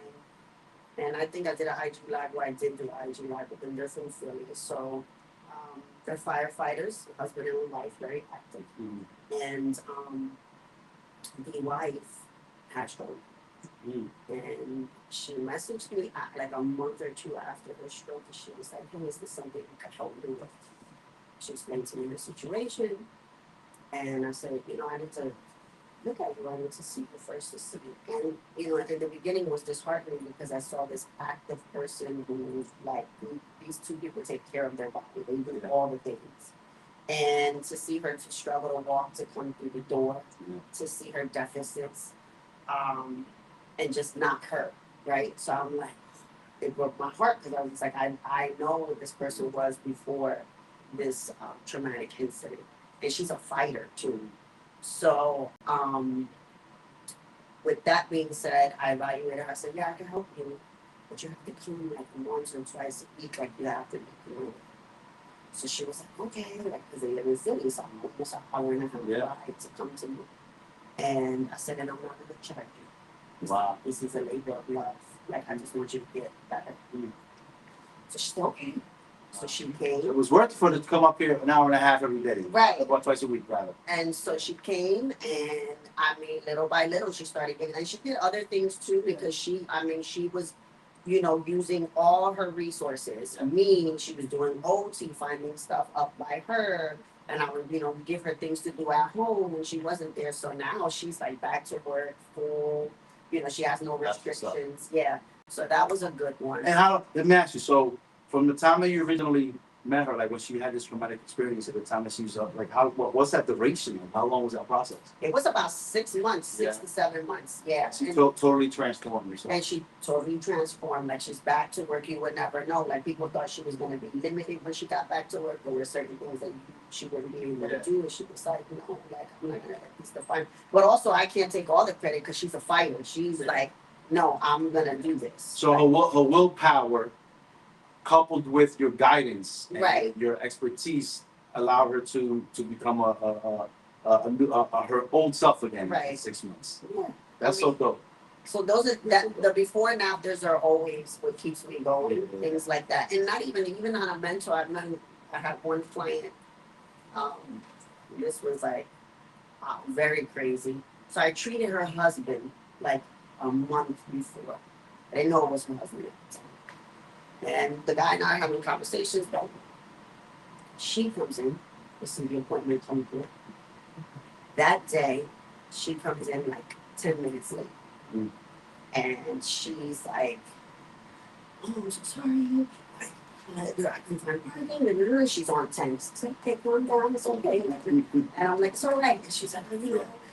and I think I did an IG live where I did do an IG live with them. They're from Philly. So they're firefighters, husband and wife, very active. Mm. And the wife had stroke. Mm. And she messaged me like a month or two after her stroke, and she was like, hey, is this something you could help me with? She explained to me the situation, and I said, I need to look at you. I need to see you first to see. And in the beginning it was disheartening because I saw this active person who, like, these two people take care of their body. They do all the things. And to see her to struggle to walk, to come through the door, to see her deficits, and just not her, right? So I'm like, it broke my heart because I was like, I know what this person was before this traumatic incident. And she's a fighter too. So with that being said, I evaluated her. I said, yeah, I can help you, but you have to clean like once or twice a week, like you have to be clean. So she was like, okay, like, because they live in Philly, so I'm almost an hour and a half ride to come to me. And I said, and I'm not going to charge you. Wow. This is a labor of love. Like, I just want you to get better. So she said, okay. So she It came. was worth it for her to come up here an hour and a half every day. Right. About twice a week, rather. And so she came, and I mean, little by little, she started getting, and she did other things too, because she was, using all her resources. Me, she was doing OT, finding stuff up by her, and I would, give her things to do at home when she wasn't there. So now she's like back to work full, she has no That's what's up. restrictions. Yeah. So that was a good one. And let me ask you, so from the time that you originally met her, like when she had this traumatic experience at the time that she was up, like what's that duration? Like how long was that process? It was about 6 months, 6 to 7 months. Yeah. She totally transformed herself. And she totally transformed. Like she's back to work. You would never know. Like people thought she was going to be limited when she got back to work. There were certain things that she wouldn't be able to do. And she was like, no, like I'm not going to let this define. But also, I can't take all the credit because she's a fighter. She's like, no, I'm going to do this. So her willpower, coupled with your guidance and your expertise, allow her to become her old self again in 6 months. Yeah. That's so dope. So those are the before and afters are always what keeps me going, things like that. And not even on a mentor. I had one client. This was like very crazy. So I treated her husband like a month before. I didn't know it was her husband at the time. And the guy and I are having conversations, but she comes in, this is the appointment comes through. That day, she comes in like 10 minutes late. Mm. And she's like, oh, I'm so sorry. I can find parking. She's on 10. She's like, okay, calm down, it's okay. And I'm like, it's all right. And she's like,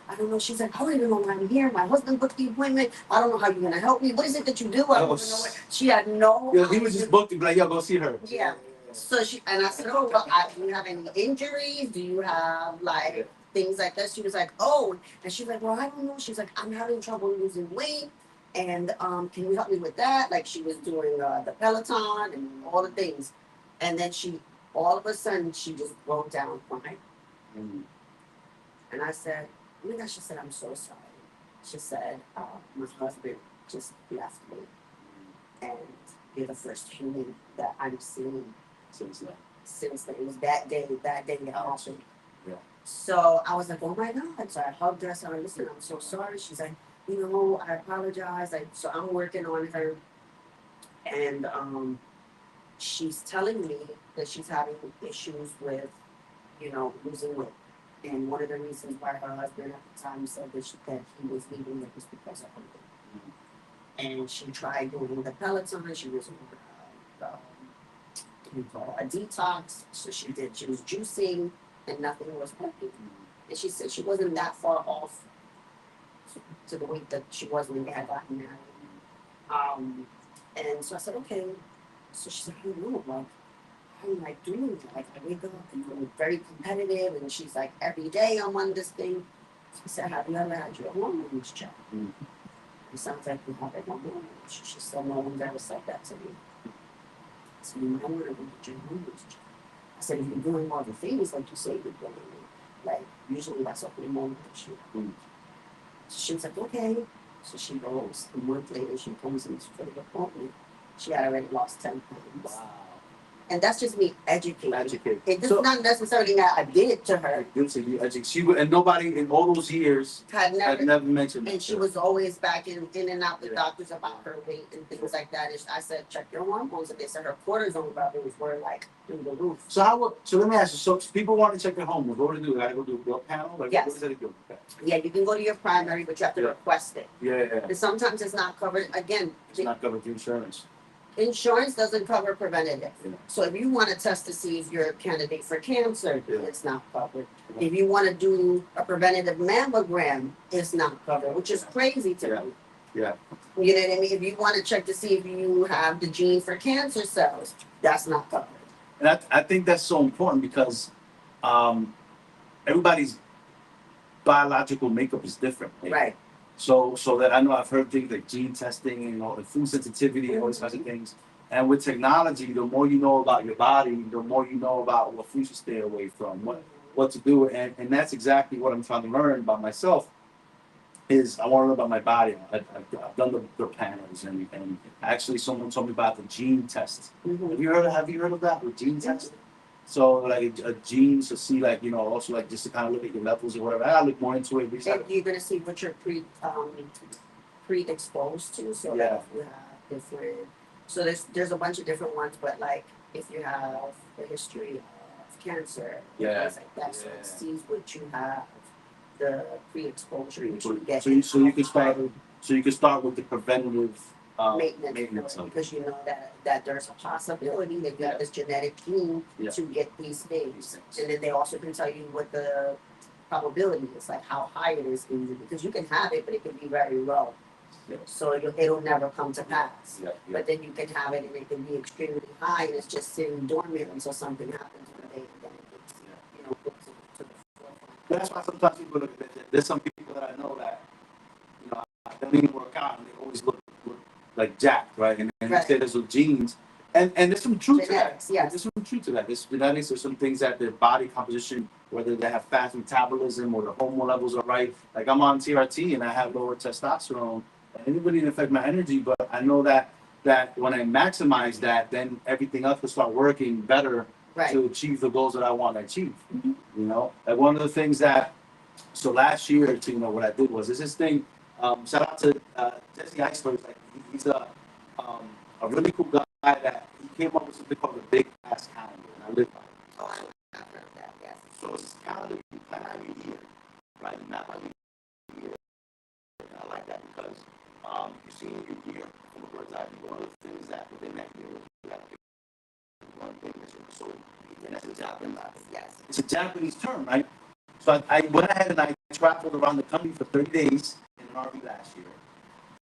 I don't know. She's like, I don't even know why I'm here. My husband booked the appointment. I don't know how you're going to help me. What is it that you do? I don't even know what. She had no. Yeah, he was just booked to be like, yo, go see her. Yeah. So and I said, oh, well, do you have any injuries? Do you have like things like that? She was like, oh. And she's like, well, I don't know. She's like, I'm having trouble losing weight. And can you help me with that? Like she was doing the Peloton and all the things. And then all of a sudden, she just broke down crying. Mm. And I said, oh my gosh, she said, I'm so sorry. She said, my husband just left me. And you're the first human that I'm seeing since then. It was that day that happened. Yeah. So I was like, oh my God. So I hugged her. I said, listen, I'm so sorry. She's like, I apologize. So I'm working on her. And she's telling me that she's having issues with, losing weight. And one of the reasons why her husband at the time said that he was leaving it was because of her weight. And she tried doing the Peloton. She was a detox. So she was juicing and nothing was working. And she said she wasn't that far off to the weight that she was when they had gotten married. And so I said, okay. So she said, I don't know, like, how am I doing it? Like, I wake up and I'm very competitive, and she's like, every day I'm on this thing. So I said, have you ever had your hormones checked? Mm-hmm. It sounds like you have it hormones. She said, no one's ever said that to me. So you might want to get your hormones checked. I said, if you're doing all the things like you say you're doing, like, usually that's a hormone issue. Mm-hmm. So she was like, okay. So she goes. A month later, she comes in for the appointment. She had already lost 10 pounds. Wow. And that's just me educating. It's not necessarily that I did it to her. And nobody in all those years had never mentioned it. And she was always back in and out the doctors about her weight and things like that. And I said, check your hormones. And they said her cortisone levels were like through the roof. So let me ask you, so people want to check their hormones, what do they do? Gotta go do a blood panel? Like, yes. What does that do? Okay. Yeah, you can go to your primary, but you have to request it. Yeah. And sometimes it's not covered. Again, it's not covered through insurance. Insurance doesn't cover preventative. Yeah. So if you want to test to see if you're a candidate for cancer, it's not covered. If you want to do a preventative mammogram, it's not covered, which is crazy to me. Yeah. You know what I mean? If you want to check to see if you have the gene for cancer cells, that's not covered. And I think that's so important because everybody's biological makeup is different. Right. So that I know I've heard things like gene testing and all the food sensitivity and all these kinds of things. And with technology, the more you know about your body, the more you know about what foods to stay away from, what to do. And that's exactly what I'm trying to learn by myself. is I want to learn about my body. I've done the panels, and actually someone told me about the gene test. Mhm. Have you heard of that, the gene test? So like a gene to see, like, also like just to kind of look at your levels or whatever. I gotta look more into it. And you're gonna see what you're predisposed to. So Yeah. like if you have different, so there's a bunch of different ones, but like if you have a history of cancer, Yeah. things like that, so Yeah. it sees what you have, the pre-exposure, what you get. So you can start. So you can start with the preventative Maintenance of because you know that there's a possibility that you have this genetic gene Yeah. to get these things. these things. And then they also can tell you what the probability is, like how high it is in you, because you can have it, but it can be very low. Yeah. So it'll never come to pass. Yeah. But then you can have it and it can be extremely high and it's just sitting dormant until something happens one day and then it gets, put to the forefront. That's why sometimes people look at it. There's some people that I know that they don't even work out and they always look like jacked, right? And Right. they say there's some genes. And there's some truth Genetics, to that. yes. There's some truth to that. There's genetics. There's some things that their body composition, whether they have fast metabolism or the hormone levels are right. Like I'm on TRT and I have lower testosterone. And it wouldn't affect my energy, but I know that when I maximize that, then everything else will start working better Right. to achieve the goals that I want to achieve. Like one of the things that so last year, what I did was there's this thing. Shout out to Jesse Eisler. Like he's a really cool guy that he came up with something called the Big Ass Calendar, and I live by it. Oh, I've heard of that, yes. So it's this calendar you plan out your year, right? Not like your year. And I like that because you see in your year from a bird's eye view. One of the things that within that year is you have to pick one thing that's your soul, and that's the Japanese. Yes. It's a Japanese term, right? So I went ahead and I traveled around the country for 30 days in an RV last year.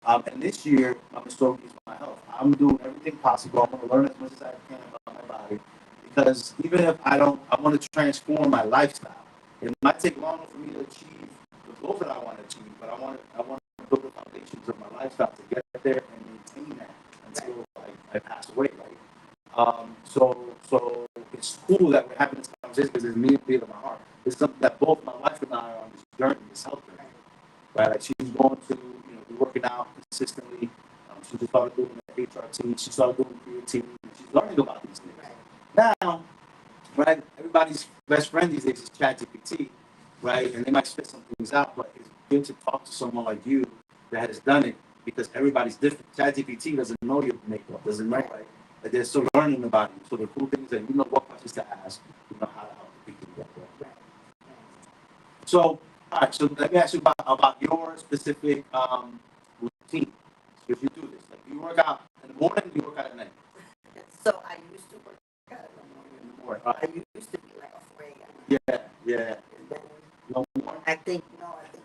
And this year, I'm so is my health. I'm doing everything possible. I want to learn as much as I can about my body because even if I don't, I want to transform my lifestyle. It might take longer for me to achieve the goals that I want to achieve, but I want to build the foundations of my lifestyle to get there and maintain that until I pass away, right? So it's cool that we're having this conversation because it's me and Peter my heart. It's something that both my wife and I are on this journey, this health journey, right? Like she's going to, be working out consistently. She just started doing the HRT. She started doing creatine. She's learning about these things. Now, right? Everybody's best friend these days is ChatGPT, right? And they might spit some things out, but it's good to talk to someone like you that has done it because everybody's different. ChatGPT doesn't know your makeup, doesn't know, right? But they're still learning about you. So the cool thing is that you know what questions to ask, you know how to help the people get there. So, all right. So let me ask you about your specific routine. If you do this, like you work out in the morning, you work out at night. So I used to work out in the morning. In the morning. I used to be like a 4 a.m. Yeah. And then No more. I think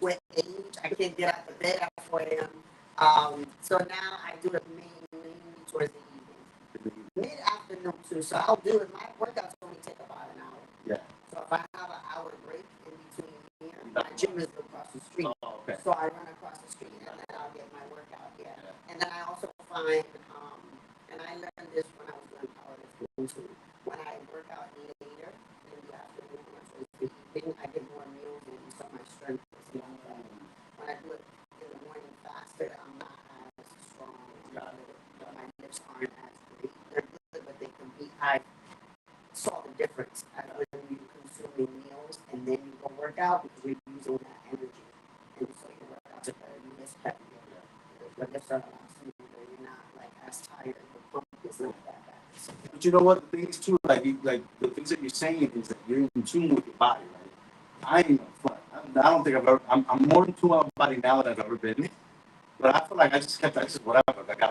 with age, I can't get out of bed at 4 a.m. So now I do it mainly towards the evening, mid afternoon too. So I'll do it. My workouts only take about an hour. Yeah. So if I have an hour break in between here, my gym is across the street. Oh, okay. So I run across the street and then I'll get my workout here. Yeah. And then I also find, and I learned this when I was doing powerlifting too. When I work out later in the afternoon or towards the evening, I get more meals in, so my strength is not that. When I do it in the morning faster, I'm not as strong. My lips aren't as great. They're good, but they can be. I saw the difference when you consuming meals and then you go work out because you're using that energy. And so your workouts are better. You miss heavier. Your lips are a lot smoother. You're not like as tired. Your pump is not that bad. So, But you know what? The thing is too, like the things that you're saying is that you're in tune with your body, right? I ain't no fun. I don't think I've ever. I'm more in tune with my body now than I've ever been. But I feel like I just kept. I just whatever. Like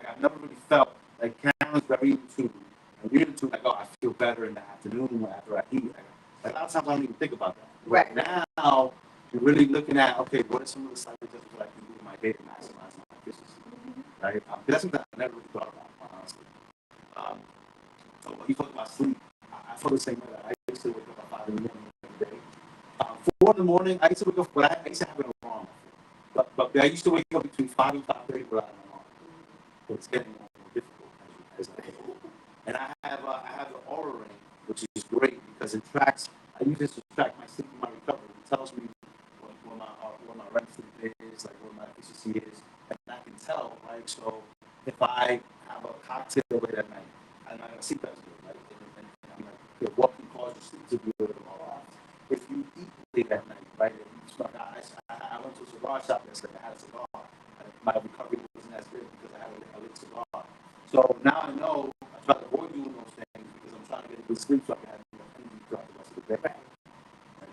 I've never really felt like Karen's very in tune. And you're in tune. Like, oh, I feel better in the afternoon after I eat. Like a lot of times I don't even think about that. right. Now you're really looking at, okay, what are some of the side effects that I can do in my day to maximize my efficiency, right? That's something I never really thought about, honestly. Um, so when you talk about sleep, I feel the same way. I used to wake up at 5 in the morning every day. 4 in the morning, I used to wake up, but I used to have an alarm. But I used to wake up between 5 and 5:30 without an alarm. But it's getting more difficult as I get older. And I have the Aura Ring, which is great because it tracks. I use this to track my sleep and my recovery. It tells me when my REM sleep is, is, like where my efficiency is, and I can tell, right? So if I have a cocktail late at night, and I sleep as good, right? And I'm like, okay, what can cause your sleep to be good or off? If you eat late at night, right? And you start, I went to a cigar shop yesterday. I had a cigar. My recovery wasn't as good because I had a late cigar. So now I know I try to avoid doing those things because I'm trying to get a good sleep so I can have enough energy throughout the rest of the day.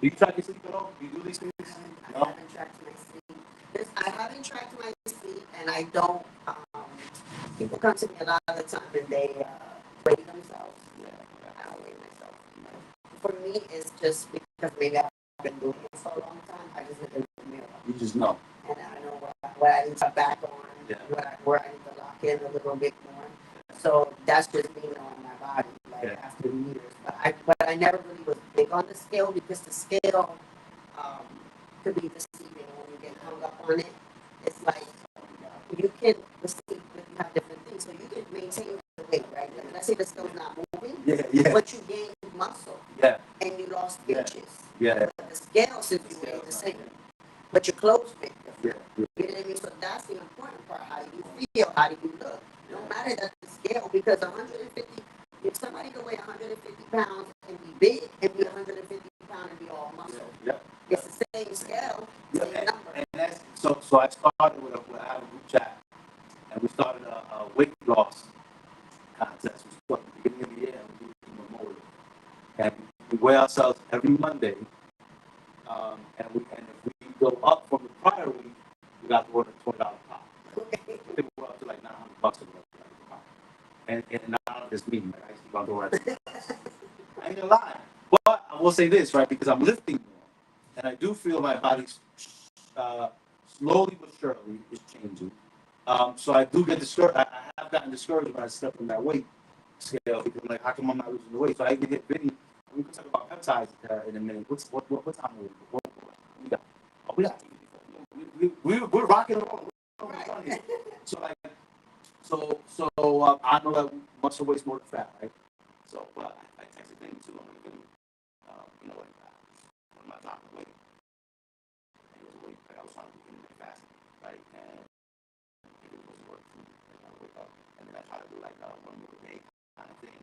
Do you track your sleep at all? Do you do these things? I haven't tracked my sleep. I haven't tracked my sleep, and I don't. People come to me a lot of the time and they weigh themselves. Yeah. I don't weigh myself. For me, it's just because maybe I've been doing it for a long time. I just look in the mirror. You just know. And I know what I need to back on, Yeah. where I need to lock in a little bit more. So that's just me knowing my body, like after years. But I never really was big on the scale because the scale could be deceiving when you get hung up on it. It's like you can receive when you have different things, so you can maintain the weight, right? Like, let's say the scale's not moving, but you gain muscle, and you lost inches. Yeah. But the scale situation is the same, but your clothes fit different. You know what I mean? So that's the important part. How do you feel? How do you look? No matter that the scale, because 150, if somebody can weigh 150 pounds and be big, and be 150 pounds and be all muscle. It's the same scale, same number. And that's so I started with I have a group chat, and we started a weight loss contest. We started at the beginning of the year, and we do it in Memorial. And we weigh ourselves every Monday. And if we go up from the prior week, we got to order $20 pop. I think we're up to like $900 or whatever. And now it's me, like I used to go to it. I ain't gonna lie. But I will say this, right? Because I'm lifting more, and I do feel my body's slowly but surely is changing. So I do get discouraged. I have gotten discouraged when I step on that weight scale because I'm like, how come I'm not losing the weight? So I even hit Vinny. We can talk about peptides in a minute. What time are we? What we got? Oh, we got. We're rocking and rolling. So like, I know that muscle weighs more than fat, right? So, but I texted Vinny too. I'm like, you know, like when my doctor weight, it was weight. Like I was trying to do intermittent fasting, right? And it was working. And I wake up, and then I try to do like one meal a day kind of thing.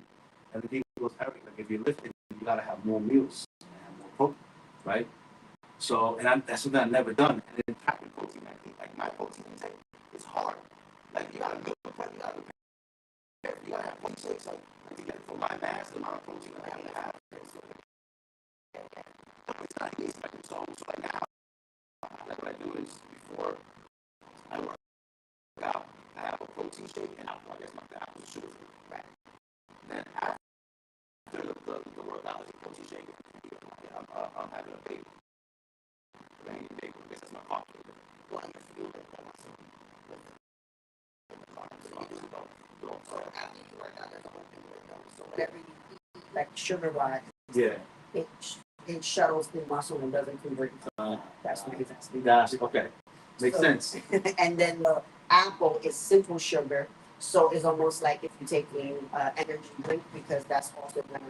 And the thing was, Eric, like if you're lifting, you gotta have more meals and have more protein, right? So, that's something I've never done. And then tracking protein, I think, like my protein intake is hard. Like you gotta look, like you gotta have one shakes, like to get for my mass, the amount of protein I have to have. It's not easy, like so like now, like what I do is before I work out, I have a protein shake and I guess my apple sugar free, right? Then after the workout, is a protein shake. I'm having a bagel. I guess that's my coffee. Well, I feel that that's so after you work out, there's a whole thing that goes. So whatever you eat, like sugar wise, it shuttles the muscle and doesn't convert. That's what it is. That's okay. Makes sense. And then the apple is simple sugar, so it's almost like if you're taking energy drink because that's also going to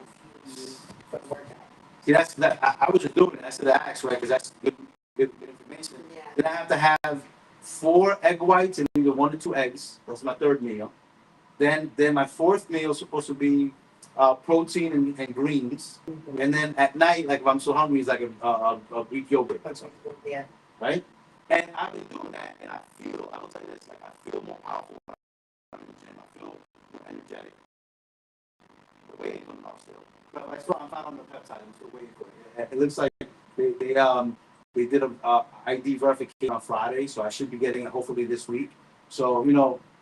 fuel you for the workout. See, I was just doing it. That's the ask, right? Because that's good information. Yeah. Then I have to have 4 egg whites and either 1 or 2 eggs. That's my third meal. Then my fourth meal is supposed to be protein and greens. Mm-hmm. And then at night, like if I'm so hungry, it's like a Greek yogurt. Yeah. Right? And I've been doing that, and I will tell you this, like I feel more powerful when I'm in the gym. I feel more energetic. The weight ain't off still. But I saw I'm found on the peptide. I'm still waiting for it. It looks like they did a ID verification on Friday, so I should be getting it hopefully this week. So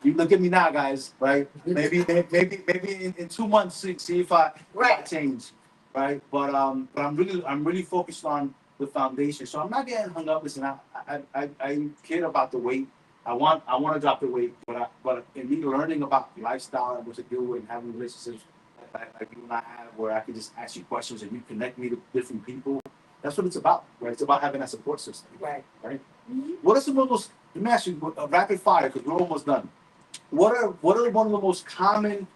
you look at me now, guys, right? Maybe in 2 months see if I change, right? But I'm really focused on the foundation. So I'm not getting hung up. Listen, I care about the weight. I want to drop the weight, but in me learning about lifestyle and what to do and having relationships like you and I have, where I can just ask you questions and you connect me to different people. That's what it's about, right? It's about having that support system, right? Mm-hmm. What are some of those? Let me ask you a rapid fire because we're almost done. What are one of the most common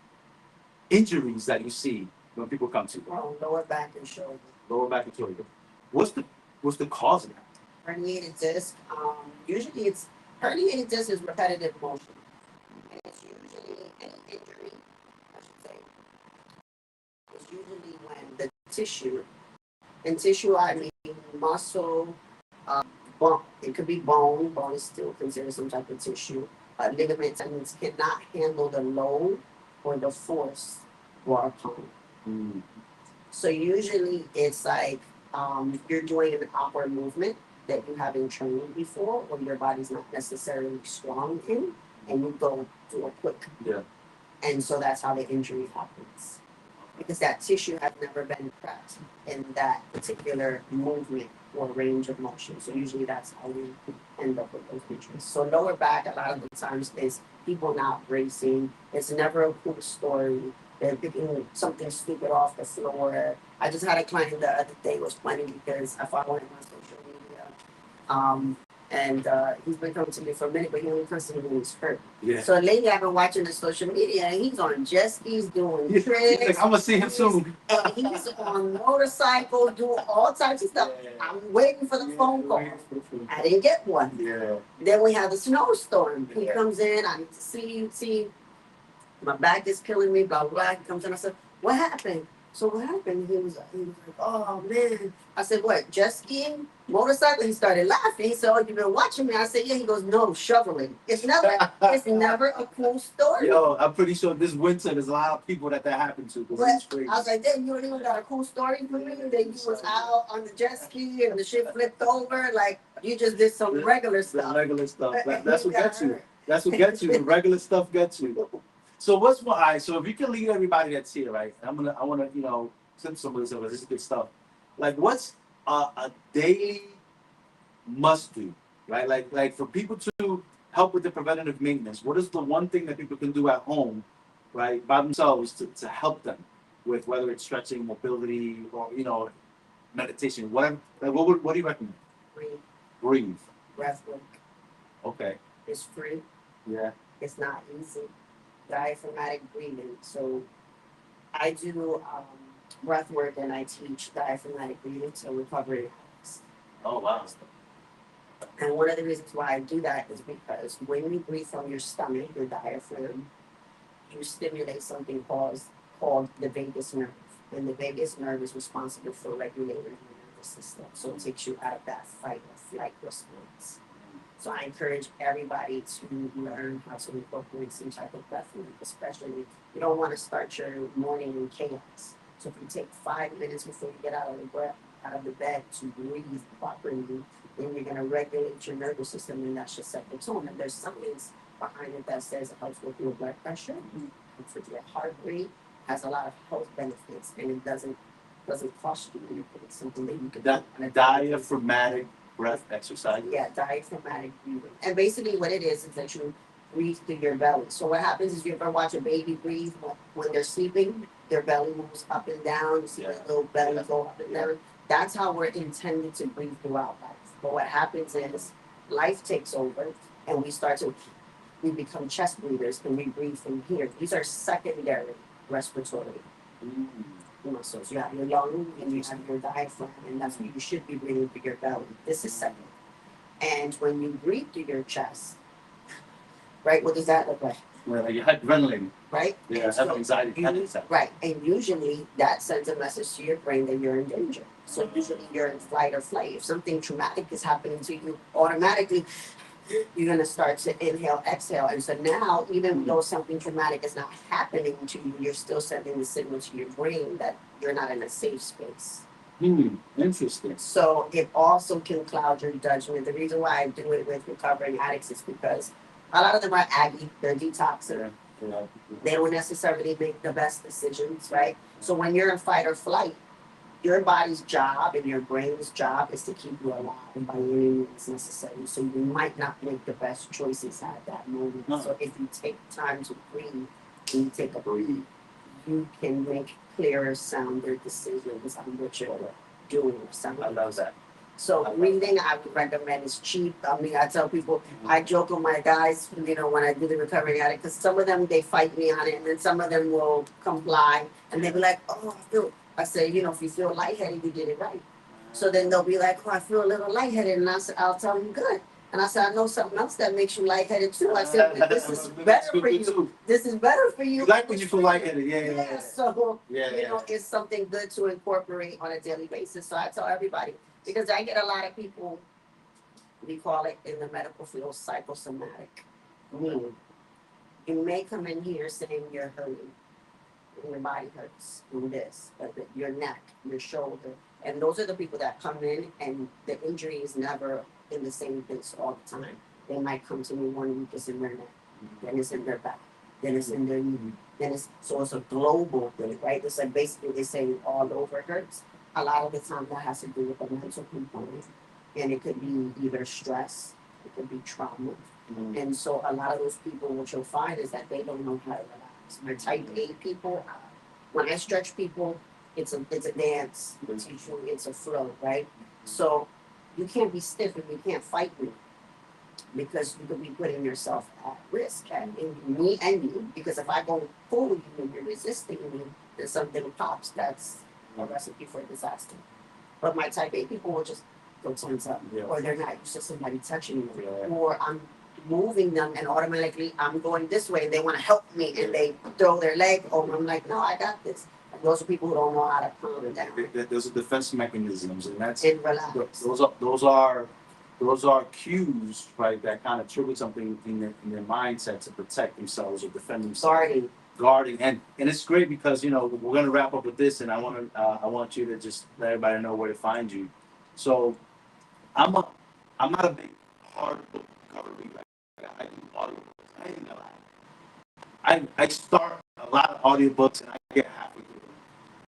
injuries that you see when people come to you? Lower back and shoulder. Lower back and shoulder. What's the cause of that? Herniated disc, usually it's herniated disc is repetitive motion, and it's usually an injury, I should say. It's usually when the tissue, in tissue I mean muscle, bone, it could be bone, bone is still considered some type of tissue. Ligament tendons cannot handle the load or the force brought upon it. Mm. So usually it's like you're doing an awkward movement that you haven't trained before, or your body's not necessarily strong in, and you go do a quick. Yeah. And so that's how the injury happens. Because that tissue has never been prepped in that particular movement or range of motion. So usually that's how we end up with those injuries. So lower back a lot of the times is people not bracing. It's never a cool story. They're picking something stupid off the floor. I just had a client the other day, was funny because I follow him on social media. And he's been coming to me for a minute, but he only comes to me when he's hurt. Yeah. So lately I've been watching the social media and he's on jet skis doing He's tricks. like, I'm gonna see him soon. And he's on motorcycle doing all types of stuff. Yeah. I'm waiting for the phone call. I didn't get one. Yeah. Then we have the snowstorm. He Yeah. comes in, I need to see, my back is killing me, blah, blah, blah. He comes in, I said, what happened? So what happened? He was like, oh man. I said, what, jet skiing? Motorcycle? He started laughing. He said, oh, you've been watching me? I said, yeah. He goes, no, shoveling. It's never a cool story. Yo, I'm pretty sure this winter there's a lot of people that happened to. But It's crazy. I was like, damn, you don't even got a cool story for me? That you was out on the jet ski and the shit flipped over? Like, you just did some regular The stuff. regular stuff. That's what He got gets you. hurt. That's what gets you. The regular stuff gets you. So what's one? All right. So if you can lead everybody that's here, right? I wanna, since some of this over, this is good stuff. Like, what's a daily must do, right? Like for people to help with the preventative maintenance. What is the one thing that people can do at home, right, by themselves to help them with whether it's stretching, mobility, or meditation, whatever? Like, what do you recommend? Breathe, Breathe. breath work. Okay. It's free. Yeah. It's not easy. Diaphragmatic breathing. So I do breath work and I teach diaphragmatic breathing to recovery addicts. Oh wow. And one of the reasons why I do that is because when you breathe from your stomach, your diaphragm, you stimulate something called the vagus nerve. And the vagus nerve is responsible for regulating your nervous system. So it takes you out of that fight or flight response. So I encourage everybody to learn how to incorporate some type of breath work, especially you don't want to start your morning in chaos. So if you take 5 minutes before you get out of the bed to breathe properly, then you're going to regulate your nervous system, and that should set the tone. And there's science behind it that says it helps with your blood pressure, helps with your heart rate, has a lot of health benefits, and it doesn't cost you anything. It's something that you can That diaphragmatic breath exercise. Yeah, diaphragmatic breathing. And basically what it is that you breathe through your belly. So what happens is you ever watch a baby breathe when they're sleeping, their belly moves up and down, you see their little belly go up and down. That's how we're intended to breathe throughout life. But what happens is life takes over and we become chest breathers and we breathe from here. These are secondary respiratory muscles. You have your lung and you have your diaphragm, and that's where you should be breathing through your belly. This is second. And when you breathe through your chest, right, what does that look like? Well, like you had adrenaline. Right? Yeah, So have anxiety. right. And usually that sends a message to your brain that you're in danger. So usually you're in flight or flight. If something traumatic is happening to you, automatically you're going to start to inhale, exhale. And so now, even though something traumatic is not happening to you, you're still sending the signal to your brain that you're not in a safe space. Interesting. So it also can cloud your judgment. The reason why I do it with recovering addicts is because a lot of them are aggy, they're detoxing. Yeah. They don't necessarily make the best decisions, right? So when you're in fight or flight, your body's job and your brain's job is to keep you alive by any means necessary. So you might not make the best choices at that moment. No. So if you take time to breathe and you take a breathe, you can make clearer, sounder decisions on what you're doing or something. I love that. So breathing, I would recommend. It's cheap. I mean, I tell people, I joke with my guys, when I do the recovering addict, because some of them, they fight me on it, and then some of them will comply, and they be like, oh, I say, if you feel lightheaded, you did it right. So then they'll be like, oh, I feel a little lightheaded. And I'll tell them, good. And I said, I know something else that makes you lightheaded too. I said, but this is better for you. This is better for you. You like when you feel lightheaded, Yeah. So, yeah. you know, it's something good to incorporate on a daily basis. So I tell everybody, because I get a lot of people, we call it in the medical field psychosomatic. Meaning, you may come in here saying you're hurting, and your body hurts, and this, your neck, your shoulder. And those are the people that come in and the injury is never in the same place all the time. They might come to me 1 week, it's in their neck, then it's in their back, then it's in their knee, then it's, so it's a global thing, right? It's like basically they say all over hurts. A lot of the time that has to do with the mental component. And it could be either stress, it could be trauma. And so a lot of those people, what you'll find is that they don't know how to relax. My type A people, when I stretch people, it's a dance. It's usually it's a flow, right? So you can't be stiff and you can't fight me because you could be putting yourself at risk, and me and you. Because if I go pull you and you're resisting me, then something pops. That's a recipe for disaster. But my type A people will just go tense up, or they're not used to somebody touching me, or I'm moving them and automatically I'm going this way and they want to help me and they throw their leg over. I'm like, no, I got this. And those are people who don't know how to calm down. Those are defense mechanisms, and that's and relax. Those are cues, right? That kind of trigger something in their mindset to protect themselves or defend themselves. Guarding, and it's great because we're gonna wrap up with this, and I want you to just let everybody know where to find you. So I'm not a big hard book cover reader. I do audiobooks. I ain't gonna lie. I start a lot of audiobooks and I get halfway through them.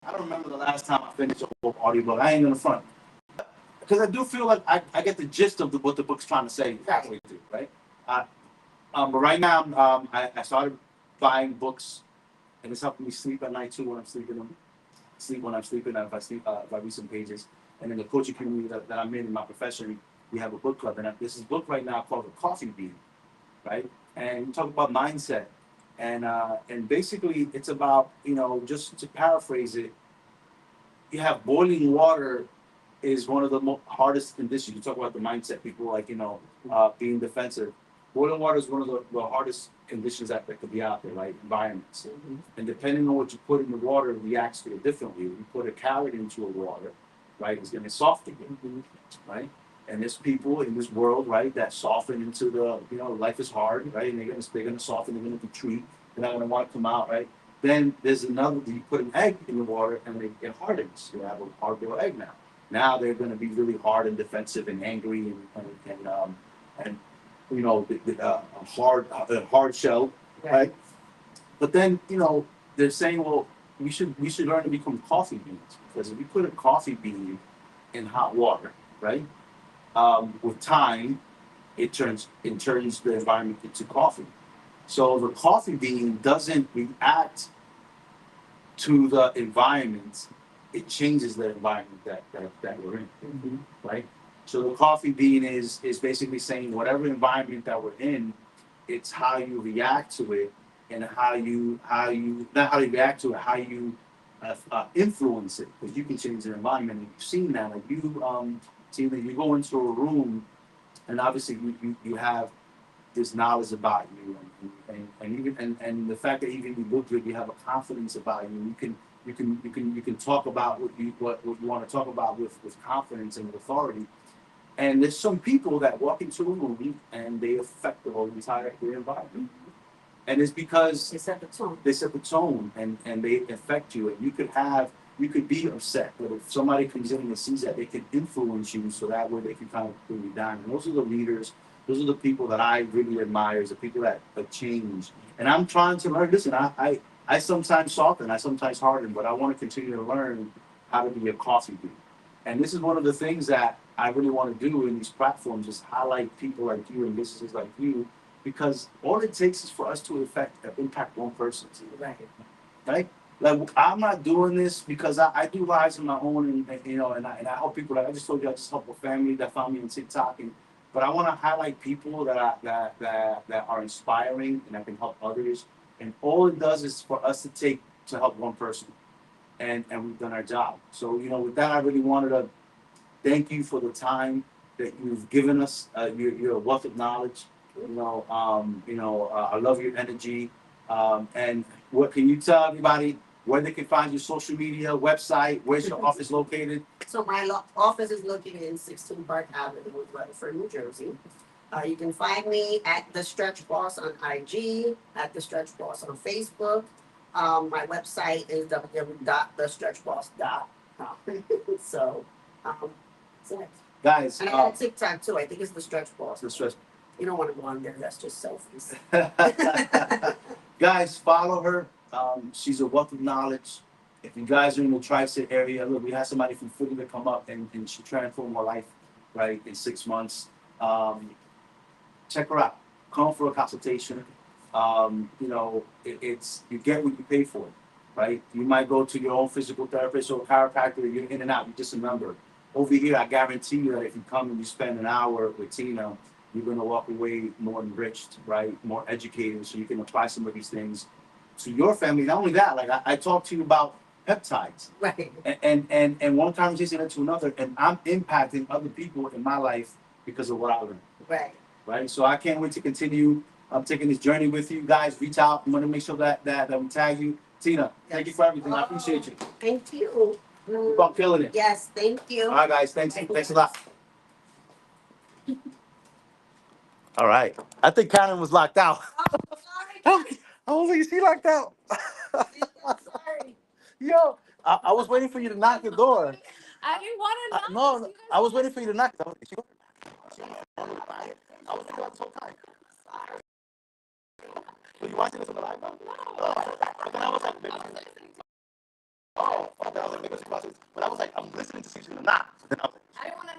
I don't remember the last time I finished a whole audiobook. I ain't gonna front because I do feel like I get the gist of what the book's trying to say halfway through, right? But right now I started buying books, and it's helping me sleep at night too when I'm sleeping. Sleep when I'm sleeping. If I read some pages, and in the coaching community that I'm in my profession, we have a book club, and this is a book right now called The Coffee Bean, right? And we talk about mindset, and basically it's about just to paraphrase it, you have boiling water is one of the hardest conditions. You talk about the mindset, people like being defensive. Boiling water is one of the hardest conditions that could be out there, right? Environments. And depending on what you put in the water, it reacts to it differently. If you put a carrot into a water, right, it's going to soften it, right? And there's people in this world, right, that soften into life is hard, right? And they're gonna soften, they're gonna retreat, they're not gonna want to come out, right? Then there's another, you put an egg in the water and it hardens. You have a hard-boiled egg now. Now they're going to be really hard and defensive and angry and a hard shell, right? But then they're saying, well, we should learn to become coffee beans, because if you put a coffee bean in hot water, right? With time, it turns the environment into coffee. So the coffee bean doesn't react to the environment; it changes the environment that we're in, right? So the coffee bean is basically saying whatever environment that we're in, it's how you react to it, and how you not how you react to it, how you influence it, because you can change the environment. And you've seen that, like seen that you go into a room, and obviously you have this knowledge about you, and even and the fact that even you look good, you have a confidence about you. You can talk about what you want to talk about with confidence and with authority. And there's some people that walk into a room and they affect the whole entire environment. And it's because They set the tone. They set the tone, and they affect you. And you could be upset, but if somebody comes in and sees that, they can influence you, so that way they can kind of bring you down. And those are the leaders. Those are the people that I really admire, is the people that change. And I'm trying to learn. Listen, I sometimes soften, I sometimes harden, but I want to continue to learn how to be a coffee bean. And this is one of the things that I really want to do in these platforms, is highlight people like you and businesses like you, because all it takes is for us to impact one person. Right? Like, I'm not doing this because I do lives of my own, and I help people. Like I just told you, I just help a family that found me on TikTok, but I want to highlight people that are inspiring and that can help others. And all it does is for us to help one person, and we've done our job. So with that, I really wanted to Thank you for the time that you've given us. You're a wealth of knowledge. I love your energy. And what can you tell everybody where they can find your social media, website? Where's your office located? So my office is located in 16 Park Avenue, Rutherford, New Jersey. You can find me at The Stretch Boss on IG, at The Stretch Boss on Facebook. My website is www.thestretchboss.com. So, that's it. Guys, And I got a TikTok too. I think it's The Stretch Boss. The Stretch. You don't want to go on there. That's just selfies. Guys, follow her. She's a wealth of knowledge. If you guys are in the tri-state area, look, we had somebody from Philly to come up and she transformed her life, right, in 6 months. Check her out. Come for a consultation. It's you get what you pay for, right? You might go to your own physical therapist or chiropractor. You're in and out. You just remember. Over here, I guarantee you that if you come and you spend an hour with Tina, you're gonna walk away more enriched, right? More educated, so you can apply some of these things to your family. Not only that, like I talked to you about peptides, Right. and one conversation led to another, and I'm impacting other people in my life because of what I learned. Right. Right. So I can't wait to continue taking this journey with you guys. Reach out. I'm gonna make sure that we tag you. Tina, thank you for everything. I appreciate you. Thank you. Keep on killing it. Yes, thank you. All right, guys. Thanks a lot. All right. I think Karen was locked out. Oh, sorry. I was like, is she locked out? Sorry. Yo, I was waiting for you to knock the door. I didn't want to knock. No, I was waiting for you to knock. I was like, I was thinking about this whole time. Were you watching this on the live? No. And then I was like, maybe. Oh, I was like, maybe she watches. But I was like, I'm listening to see if she's gonna knock. I didn't want to